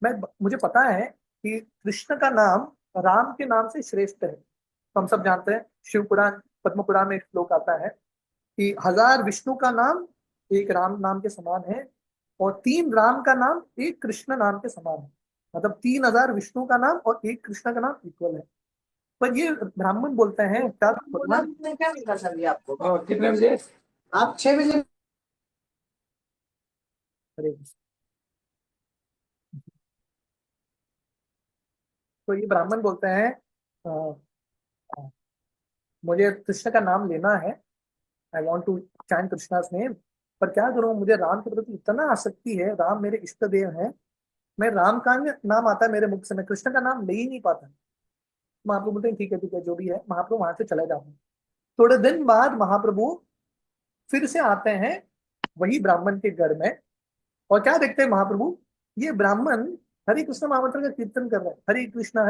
मैं मुझे पता है कि कृष्ण का नाम राम के नाम से श्रेष्ठ है। तो हम सब जानते हैं, शिव पुराण, पद्म पुराण में एक श्लोक आता है कि 1000 विष्णु का नाम एक राम नाम के समान है, और 3 राम का नाम एक कृष्ण नाम के समान है। मतलब 3000 विष्णु का नाम और एक कृष्ण का नाम इक्वल है। पर ये ब्राह्मण बोलते हैं क्या बोला भगवान। मैंने, क्या लिखा चाहिए आपको? कितने बजे? आप 6 बजे। अरे, तो ये ब्राह्मण बोलते हैं, अ, अ, मुझे कृष्ण का नाम लेना है, I want to chant Krishna's name, पर क्या करूं, मुझे राम के प्रति इतना आसक्ति है, राम मेरे इष्ट देव हैं, मैं राम का नाम आता है मेरे मुख से, मैं कृष्ण का नाम ले ही नहीं पाता। महाप्रभु बोलते हैं ठीक है जो भी है। महाप्रभु वहां से चले जाते हैं। थोड़े दिन बाद महाप्रभु फिर से आते हैं वही ब्राह्मण के घर में, और क्या देखते हैं महाप्रभु, ये ब्राह्मण हरे कृष्ण महामंत्र का कीर्तन कर रहा है, हरे कृष्ण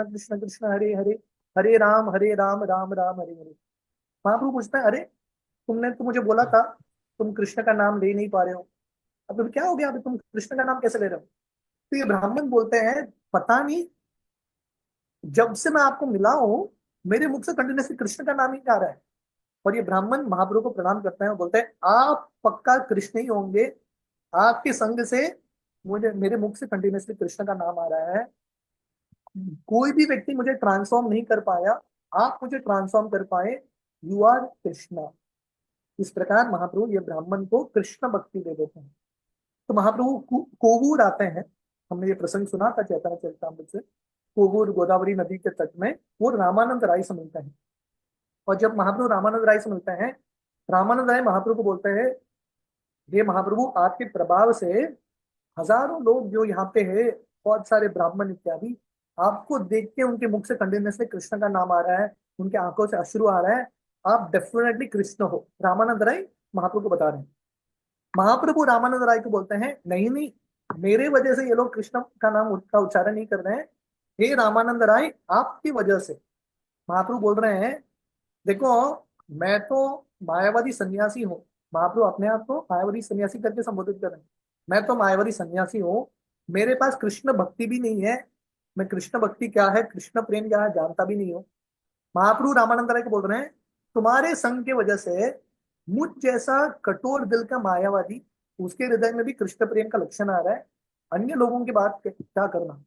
कृष्ण कृष्ण हरे हरे, हरे राम राम राम हरे हरे। महाप्रभु पूछते हैं, अरे तुमने तो मुझे बोला था तुम कृष्ण का नाम ले नहीं पा रहे हो, अब क्या हो गया, अभी तुम कृष्ण का नाम कैसे ले रहे हो। तो ये ब्राह्मण बोलते हैं, पता नहीं, जब से मैं आपको मिला हूं, मेरे मुख से कंटिन्यूसली कृष्ण का नाम ही आ रहा है। और ये ब्राह्मण महाप्रभु को प्रणाम करते हैं और बोलते हैं, आप पक्का कृष्ण ही होंगे, आपके संग से मुझे, मेरे मुख से कंटिन्यूसली कृष्ण का नाम आ रहा है। कोई भी व्यक्ति मुझे ट्रांसफॉर्म नहीं कर पाया, आप मुझे ट्रांसफॉर्म कर पाए, यू आर कृष्णा। इस प्रकार महाप्रभु ये ब्राह्मण को कृष्ण भक्ति दे देते हैं। तो महाप्रभु कोवूर आते हैं। हमने ये प्रसंग सुना था चैतन्य चरितामृत से। कोवूर गोदावरी नदी के तट में वो रामानंद राय से मिलते हैं। और जब महाप्रभु रामानंद राय से मिलते हैं, रामानंद राय महाप्रभु को बोलते हैं, हे महाप्रभु, आपके प्रभाव से हजारों लोग जो यहाँ पे है, बहुत सारे ब्राह्मण इत्यादि, आपको देख के उनके मुख से कंटिन्यूसली कृष्ण का नाम आ रहा है, उनके आंखों से अश्रु आ रहा है, आप डेफिनेटली कृष्ण हो। रामानंद राय महाप्रभु को बता रहे हैं। महाप्रभु रामानंद राय को बोलते हैं, नहीं नहीं, मेरे वजह से ये लोग कृष्ण का नाम का उच्चारण नहीं कर रहे हैं, हे रामानंद राय, आपकी वजह से। महाप्रभु बोल रहे हैं, देखो, मैं तो मायावादी सन्यासी हूँ। महाप्रभु अपने आप को मायावादी सन्यासी करके संबोधित कर रहे हैं। मैं तो मायावादी सन्यासी हूँ, मेरे पास कृष्ण भक्ति भी नहीं है, मैं कृष्ण भक्ति क्या है, कृष्ण प्रेम क्या है, जानता भी नहीं हूँ। महाप्रभु रामानंद राय को बोल रहे हैं, तुम्हारे संग के वजह से मुझ जैसा कठोर दिल का मायावादी, उसके हृदय में भी कृष्ण प्रेम का लक्षण आ रहा है, अन्य लोगों की बात क्या करना।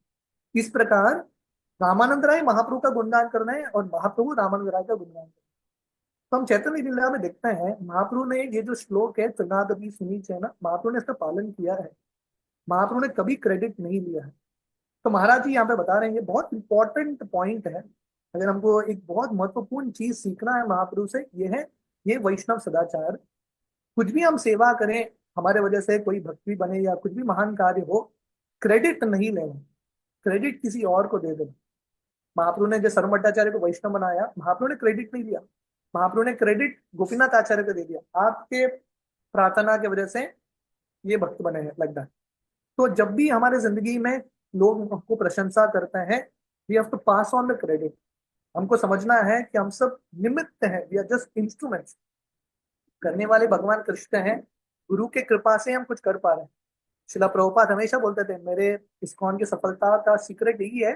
इस प्रकार रामानंद राय महाप्रभु का गुणगान कर रहे हैं और महाप्रभु रामानंद राय का गुणगान कर रहे हैं। तो हम चैतन्य लीला में देखते हैं, महाप्रभु ने ये जो श्लोक है, त्रिनादपि सुनीच है ना, महाप्रभु ने इसका पालन किया है। महाप्रभु ने कभी क्रेडिट नहीं लिया है। तो महाराज जी यहाँ पे बता रहे हैं, ये बहुत इंपॉर्टेंट पॉइंट है। अगर हमको एक बहुत महत्वपूर्ण चीज सीखना है महाप्रभु से, ये है, ये वैष्णव सदाचार। कुछ भी हम सेवा करें, हमारे वजह से कोई भक्ति बने या कुछ भी महान कार्य हो, क्रेडिट नहीं लेना, क्रेडिट किसी और को दे देना। महाप्रभु ने जो सर्व भट्टाचार्य को वैष्णव बनाया, महाप्रभु ने क्रेडिट नहीं लिया, महाप्रभु ने क्रेडिट गोपीनाथ आचार्य को दे दिया, आपके प्रार्थना की वजह से ये भक्त बने हैं, लगता है। तो जब भी हमारे जिंदगी में लोग हमको प्रशंसा करते हैं, we have to pass on the credit. हमको समझना है कि हम सब निमित्त हैं, वी आर जस्ट इंस्ट्रूमेंट्स। करने वाले भगवान कृष्ण हैं, गुरु के कृपा से हम कुछ कर पा रहे हैं। शिला प्रभुपाद हमेशा बोलते थे, मेरे इस्कॉन की सफलता का सीक्रेट यही है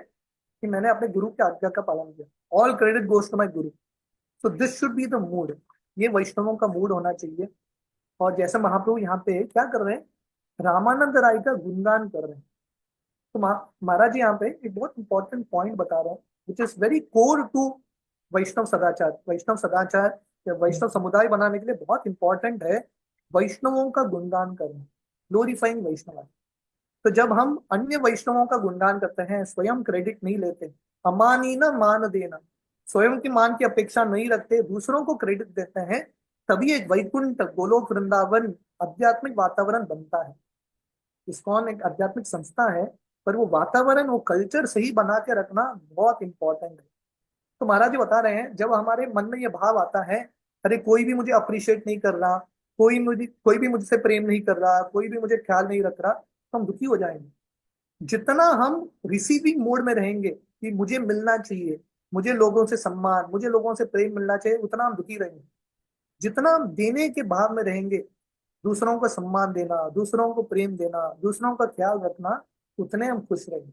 कि मैंने अपने गुरु की आज्ञा का पालन किया। All credit goes to my guru. So this should be the mood. ये वैष्णवों का मूड होना चाहिए। और जैसे महाप्रभु यहाँ पे क्या कर रहे हैं, रामानंद राय का गुणगान कर रहे हैं। तो महाराज जी यहाँ पे एक बहुत इंपॉर्टेंट पॉइंट बता रहे हैं, which is very core to Vaishnava sadachar. वैष्णव सदाचार या वैष्णव समुदाय बनाने के लिए बहुत इंपॉर्टेंट है वैष्णवों का गुणगान करना, ग्लोरीफाइंग वैष्णव। तो जब हम अन्य वैष्णवों का गुणगान करते हैं, स्वयं क्रेडिट नहीं लेते, अमानी न मान देना, स्वयं की मान की अपेक्षा नहीं रखते, दूसरों को क्रेडिट देते हैं, तभी एक वैकुंठ गोलोक वृंदावन आध्यात्मिक वातावरण बनता है। इस्कॉन एक आध्यात्मिक संस्था है, पर वो वातावरण, वो कल्चर सही बना के रखना बहुत इंपॉर्टेंट है। तो महाराज जी बता रहे हैं, जब हमारे मन में ये भाव आता है, अरे कोई भी मुझे अप्रिशिएट नहीं कर रहा, कोई भी मुझसे प्रेम नहीं कर रहा, कोई भी मुझे ख्याल नहीं रख रहा, तो हम दुखी हो जाएंगे। जितना हम रिसीविंग मोड में रहेंगे कि मुझे मिलना चाहिए, मुझे लोगों से सम्मान, मुझे लोगों से प्रेम मिलना चाहिए, उतना हम दुखी रहेंगे। जितना हम देने के भाव में रहेंगे, दूसरों को सम्मान देना, दूसरों को प्रेम देना, दूसरों का ख्याल रखना, उतने हम खुश रहेंगे।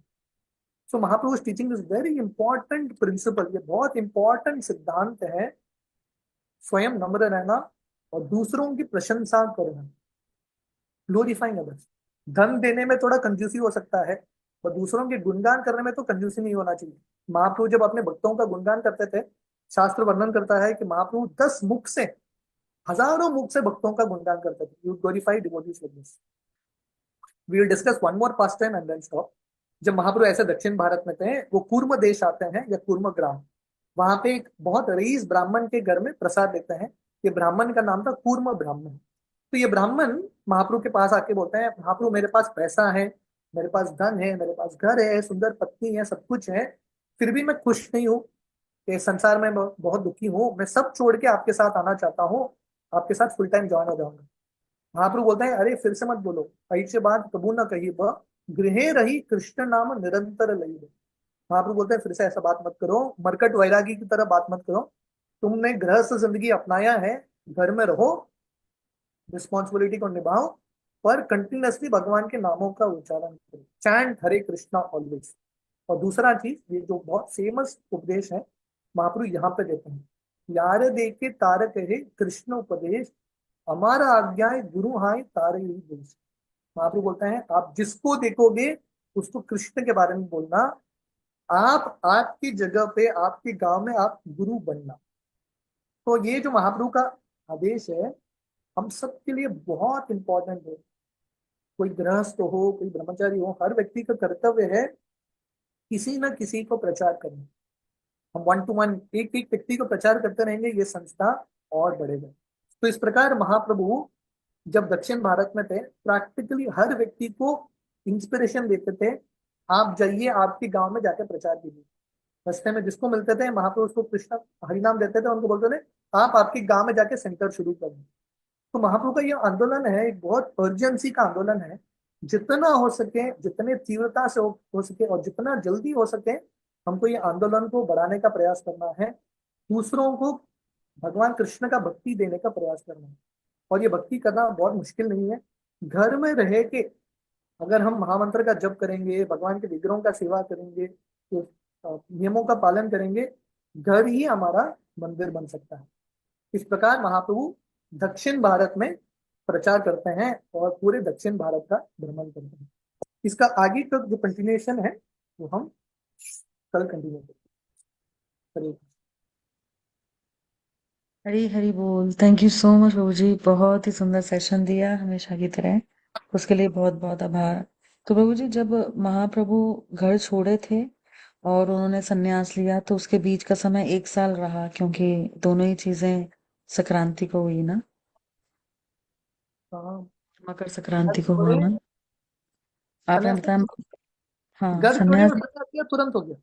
So Mahaprabhu teaching is very important principle. ये बहुत इंपॉर्टेंट सिद्धांत है, स्वयं नम्र रहना और दूसरों की प्रशंसा करना, ग्लोरीफाइंग अदर्स। धन देने में थोड़ा कंजूसी हो सकता है, और दूसरों के गुणगान करने में तो कंजूसी नहीं होना चाहिए। महाप्रभु जब अपने भक्तों का गुणगान करते थे, शास्त्र वर्णन करता है कि महाप्रभु 10 मुख से, हजारों मुख से भक्तों का गुणगान करते थे। You glorify devotees like this. We will discuss one more pastime and then stop. जब महाप्रभु ऐसे दक्षिण भारत में थे, वो कूर्म देश आते हैं या कूर्म ग्राम, वहां पे एक बहुत रईस ब्राह्मण के घर में प्रसाद देते हैं। ये ब्राह्मण का नाम था कूर्म ब्राह्मण। तो ये ब्राह्मण महाप्रभु के पास आके बोलते हैं, महाप्रभु मेरे पास पैसा है, मेरे पास धन है, मेरे पास घर है, सुंदर पत्नी है, सब कुछ है, फिर भी मैं खुश नहीं हूँ, कि संसार में मैं बहुत दुखी हूँ, मैं सब छोड़ के आपके साथ आना चाहता हूँ, आपके साथ फुल टाइम ज्वाइन हो जाऊंगा। महाप्रभु बोलते हैं, अरे फिर से मत बोलो, ऐसे बात कबू न कही ब, गृहे रही कृष्ण नाम निरंतर लई बा। महाप्रभु बोलते हैं, फिर से ऐसा बात मत करो, मरकट वैरागी की तरह बात मत करो। तुमने गृहस्थ जिंदगी अपनाया है, घर में रहो, रिस्पॉन्सिबिलिटी को निभाओ, पर कंटिन्यूअसली भगवान के नामों का उच्चारण करो, चैंट हरे कृष्णा ऑलवेज। और दूसरा चीज, ये जो बहुत फेमस उपदेश है, महाप्रभु यहाँ पे देते हैं, यार देखे तार कहे कृष्ण उपदेश, हमारा आज्ञा है गुरु हाय तारे ही देश। महाप्रभु बोलते हैं, आप जिसको देखोगे उसको कृष्ण के बारे में बोलना, आप आपकी जगह पे, आपके गांव में आप गुरु बनना। तो ये जो महाप्रभु का आदेश है, हम सबके लिए बहुत इंपॉर्टेंट है। कोई गृहस्थ हो, कोई ब्रह्मचारी हो, हर व्यक्ति का कर्तव्य है किसी न किसी को प्रचार करना। हम वन टू वन एक एक व्यक्ति को प्रचार करते रहेंगे, ये संस्था और बढ़ेगा। तो इस प्रकार महाप्रभु जब दक्षिण भारत में थे, प्रैक्टिकली हर व्यक्ति को इंस्पिरेशन देते थे, आप जाइए, आपके गांव में जाकर प्रचार कीजिए। रास्ते में जिसको मिलते थे, महाप्रभु उसको कृष्ण हरिनाम देते थे, उनको बोलते थे, आप आपके गांव में जाके सेंटर शुरू करें। तो महाप्रभु का ये आंदोलन है, एक बहुत अर्जेंसी का आंदोलन है। जितना हो सके, जितने तीव्रता से हो सके और जितना जल्दी हो सके, हमको ये आंदोलन को बढ़ाने का प्रयास करना है, दूसरों को भगवान कृष्ण का भक्ति देने का प्रयास करना है। और ये भक्ति करना बहुत मुश्किल नहीं है। घर में रह के अगर हम महामंत्र का जप करेंगे, भगवान के विग्रहों का सेवा करेंगे, तो नियमों का पालन करेंगे, घर ही हमारा मंदिर बन सकता है। इस प्रकार महाप्रभु दक्षिण भारत में प्रचार करते हैं और पूरे दक्षिण भारत का भ्रमण करते हैं। इसका आगे का जो कंटिन्यूएशन है, वो हम कल कंटिन्यू करेंगे। हरी हरी बोल। थैंक यू सो मच प्रभु जी, बहुत ही सुंदर सेशन दिया हमेशा की तरह, उसके लिए बहुत बहुत आभार। तो प्रभु जी, जब महाप्रभु घर छोड़े थे और उन्होंने संन्यास लिया, तो उसके बीच का समय 1 साल रहा, क्योंकि दोनों ही चीजें संक्रांति को हुई ना, हाँ, मकर घर संक्रांति को हुआ छोड़े, ना, आपने सन्यास, बताया। हाँ, घर छोड़े और संन्यास। संन्यास लिया, तुरंत हो गया।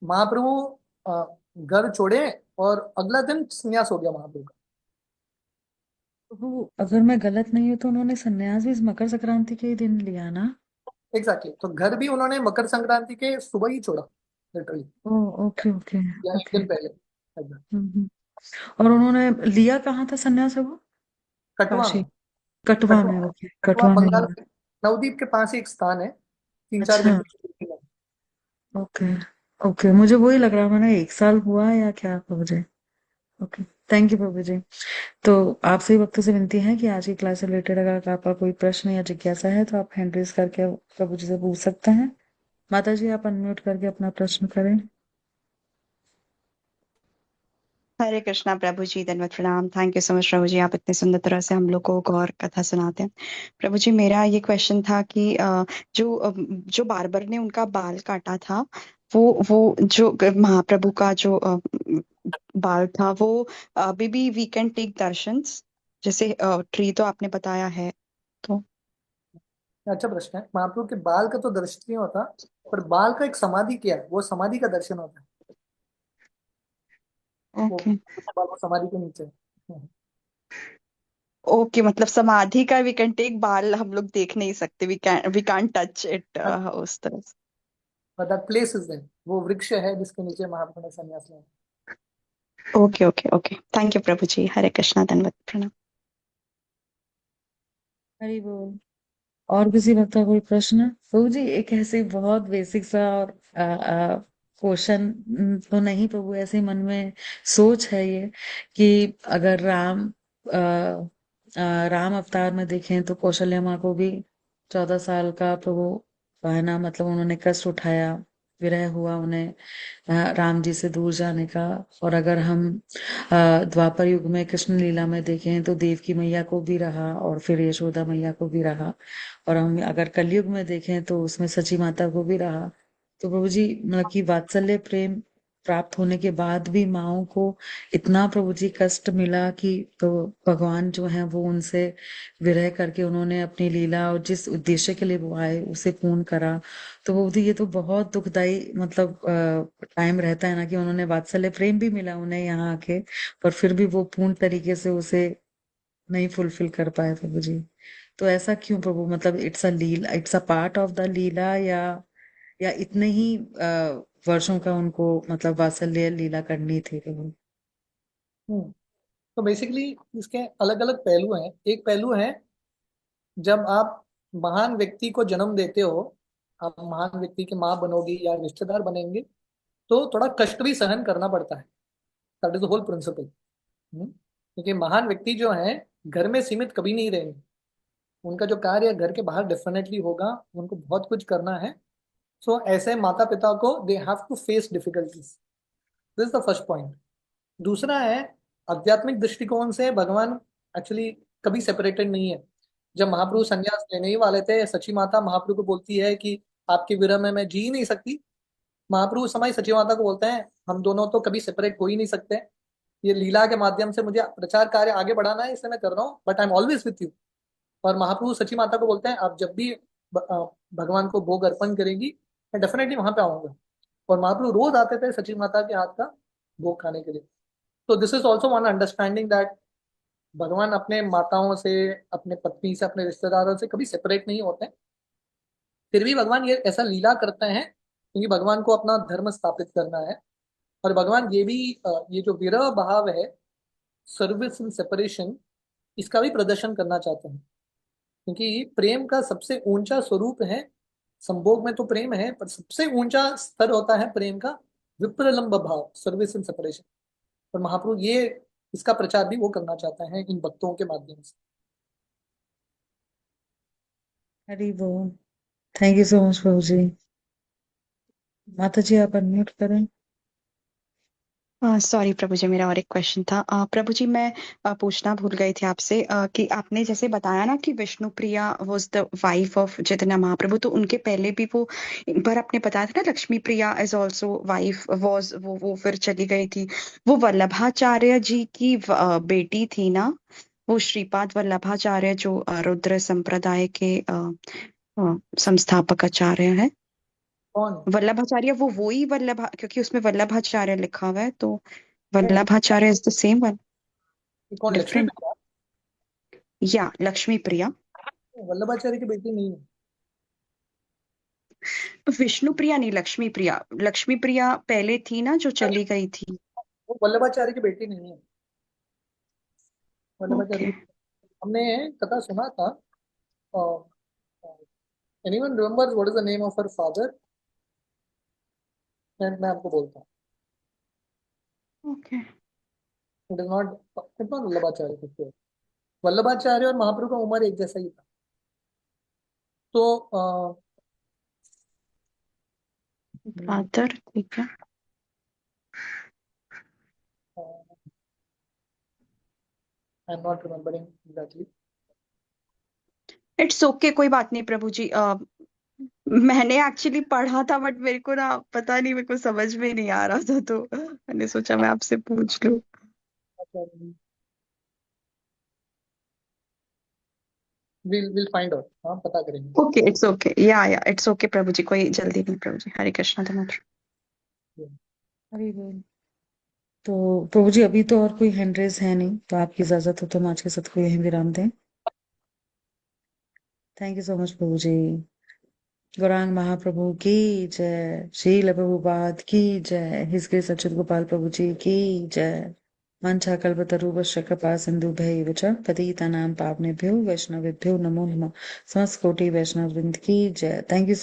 महाप्रभु घर छोड़े और अगला दिन संन्यास हो गया महाप्रभु का। प्रभु, अगर मैं गलत नहीं हूँ तो उन्होंने संन्यास भी इस मकर संक्रांति के ही दिन लिया ना? एग्जैक्टली, तो घर भी उन्होंने मकर संक्रांति के सुबह ही छोड़ा, लिटरली, ओ, ओके ओके। या एक ओके। दिन पहले। exactly। हम्म। और उन्होंने लिया कहाँ था संन्यास प्रभु? कटवा काशी। में। कटवा कटवा, में, ओके, कटवा कटवा में बंगाल लिया। के नवद्वीप के पास ही एक स्थान है, 3-4 अच्छा। घंटे की दूरी में। ओके। ओके, मुझे वही लग रहा, मैंने 1 साल हुआ या क्या प्रभु जी। ओके, थैंक यू प्रभु जी। तो आप सभी भक्तों से विनती है कि आज की क्लास से रिलेटेड अगर आपका कोई प्रश्न या जिज्ञासा है तो आप हैंड रेज करके प्रभु जी से पूछ सकते हैं। माता जी, आप अनम्यूट करके अपना प्रश्न करें। हरे कृष्णा प्रभु जी, धन्यवाद, प्रणाम। थैंक यू सो मच प्रभु जी, आप इतने सुंदर तरह से हम लोग को गौर कथा सुनाते हैं। प्रभु जी, मेरा ये क्वेश्चन था कि जो बार्बर ने उनका बाल काटा था, वो जो महाप्रभु का जो बाल था, वो अभी भी वी कैन टेक दर्शंस, जैसे ट्री तो आपने बताया है, तो अच्छा प्रश्न है। महाप्रभु के बाल का तो दर्शन नहीं होता, पर बाल का एक समाधि क्या है, वो समाधि का दर्शन होता है। वो ओके। बाल वो समाधि के नीचे है। ओके, मतलब समाधि का वी कैन टेक, बाल हम लोग देख नहीं सकते, वी कैन टच इट उस तरह से। But that place is there, वो वृक्ष है जिसके नीचे महाप्रभु ने संन्यास लिया। Okay okay okay, thank you प्रभु जी, हरे कृष्णा, धन्यवाद, प्रणाम। हरी बोल। और किसी भक्त का कोई प्रश्न? प्रभु जी, एक ऐसे बहुत बेसिक सा और क्वेश्चन तो नहीं प्रभु, ऐसे मन में सोच है ये कि अगर राम अवतार में देखें तो कौशल्या माँ को भी 14 साल का प्रभु है ना, मतलब उन्होंने कष्ट उठाया, विरह हुआ उन्हें राम जी से दूर जाने का। और अगर हम द्वापर युग में कृष्ण लीला में देखें तो देवकी मैया को भी रहा और फिर यशोदा मैया को भी रहा। और हम अगर कलयुग में देखें तो उसमें सची माता को भी रहा। तो प्रभु जी, मतलब कि वात्सल्य प्रेम प्राप्त होने के बाद भी माँओं को इतना प्रभु जी कष्ट मिला कि तो भगवान जो है वो उनसे विरह करके उन्होंने अपनी लीला और जिस उद्देश्य के लिए वो आए उसे पूर्ण करा। तो प्रभु जी, ये तो बहुत दुखदाई मतलब टाइम रहता है ना कि उन्होंने वात्सल्य प्रेम भी मिला उन्हें यहाँ आके, पर फिर भी वो पूर्ण तरीके से उसे नहीं फुलफिल कर पाए प्रभु जी। तो ऐसा क्यों प्रभु, मतलब it's a leela, it's a part of the leela, या इतने ही वर्षों का उनको मतलब वात्सल्य लीला करनी थी प्रभु? हम्म। तो बेसिकली इसके अलग अलग पहलू हैं। एक पहलू है, जब आप महान व्यक्ति को जन्म देते हो, आप महान व्यक्ति की माँ बनोगी या रिश्तेदार बनेंगे, तो थोड़ा कष्ट भी सहन करना पड़ता है। That is the whole principle. क्योंकि महान व्यक्ति जो है घर में सीमित कभी नहीं रहेंगे। उनका जो कार्य घर के बाहर डेफिनेटली होगा, उनको बहुत कुछ करना है। सो ऐसे माता पिता को they have to face difficulties. This is the first point. दूसरा है, आध्यात्मिक दृष्टिकोण से भगवान एक्चुअली कभी सेपरेटेड नहीं है। जब महाप्रभु संन्यास लेने ही वाले थे, सची माता महाप्रभु को बोलती है कि आपके विरह में मैं जी ही नहीं सकती। महाप्रभु उस समय सची माता को बोलते हैं, हम दोनों तो कभी सेपरेट हो ही नहीं सकते। ये लीला के माध्यम से मुझे प्रचार कार्य आगे बढ़ाना है, इसलिए मैं कर रहा हूँ, but I am always with you. और महाप्रभु सची माता को बोलते हैं, आप जब भी भगवान को भोग अर्पण करेंगी, मैं डेफिनेटली वहां पे आऊंगा। और महाप्रभु रोज आते थे सची माता के हाथ का भोग खाने के लिए। तो this is also one understanding that भगवान अपने माताओं से, अपने पत्नी से, अपने रिश्तेदारों से कभी सेपरेट नहीं होते। फिर भी भगवान ये ऐसा लीला करते हैं क्योंकि भगवान को अपना धर्म स्थापित करना है। और भगवान ये भी ये जो विरह भाव है, सर्विस इन सेपरेशन, इसका भी प्रदर्शन करना चाहते हैं। क्योंकि प्रेम का सबसे ऊंचा स्वरूप है, संभोग में तो प्रेम है, पर सबसे ऊंचा स्तर होता है प्रेम का विप्रलंब भाव, सर्विस इन सेपरेशन। और महाप्रभु ये इसका प्रचार भी वो करना चाहते हैं इन भक्तों के माध्यम से। हरी बोल। थैंक यू सो मच प्रभु जी। माता जी, आप अनम्यूट करें। सॉरी प्रभु जी, मेरा और एक क्वेश्चन था। प्रभु जी, मैं पूछना भूल गई थी आपसे, कि आपने जैसे बताया ना कि Vishnu Priya was the wife of Chaitanya Mahaprabhu, तो उनके पहले भी वो एक बार आपने बताया था ना, लक्ष्मी प्रिया इज आल्सो वाइफ वाज, वो फिर चली गई थी। वो वल्लभाचार्य जी की बेटी थी ना, वो श्रीपाद वल्लभाचार्य जो रुद्र संप्रदाय के संस्थापक आचार्य है। कौन? वल्लभाचार्य, वो ही क्योंकि उसमें वल्लभाचार्य लिखा हुआ है, तो नहीं, Vallabhacharya is the same one, ये कौन? लक्ष्मी डिफरेंट? प्रिया? या लक्ष्मी प्रिया? वल्लभाचार्य की बेटी नहीं है। विष्णु प्रिया नहीं, लक्ष्मी प्रिया। लक्ष्मी प्रिया पहले थी ना, जो चली गई थी। वो वल्लभाचार्य की बेटी नहीं है। वल्लभाचार्य ओके। की, हमने कथा सुना था। Anyone remembers what is the name of her father? मैं आपको बोलता हूँ, okay. It is not Vallabhacharya कुछ और। वल्लभाचार्य और महाप्रभु का उम्र एक जैसा ही था। तो ब्रदर, ठीक है। I am not remembering exactly. It's okay, कोई बात नहीं प्रभु जी। मैंने एक्चुअली पढ़ा था बट मेरे को ना पता नहीं, मेरे को समझ में नहीं आ रहा था, तो मैंने सोचा मैं आपसे पूछ लूं। विल फाइंड आउट, हाँ पता करेंगे। ओके, इट्स ओके, या इट्स ओके प्रभु जी, कोई जल्दी नहीं प्रभु जी। हरे कृष्णा धन्यवाद। हरी बोल। तो प्रभु जी अभी तो और कोई हैंड रेज है नहीं, तो आपकी इजाजत हो तो हम आज के सत्र को यहीं विराम दें। थैंक यू सो मच प्रभु जी। गौरांग महाप्रभु की जय, शील प्रभुपाद की जय, हिज ग्रेस अच्युत गोपाल प्रभु जी की जय। वाञ्छा कल्पतरुभ्यश्च कृपा सिन्धुभ्यैव च पतितानां पावनेभ्यो वैष्णवेभ्यो नमो नमः। समस्त कोटि वैष्णव वृंद की जय। Thank you.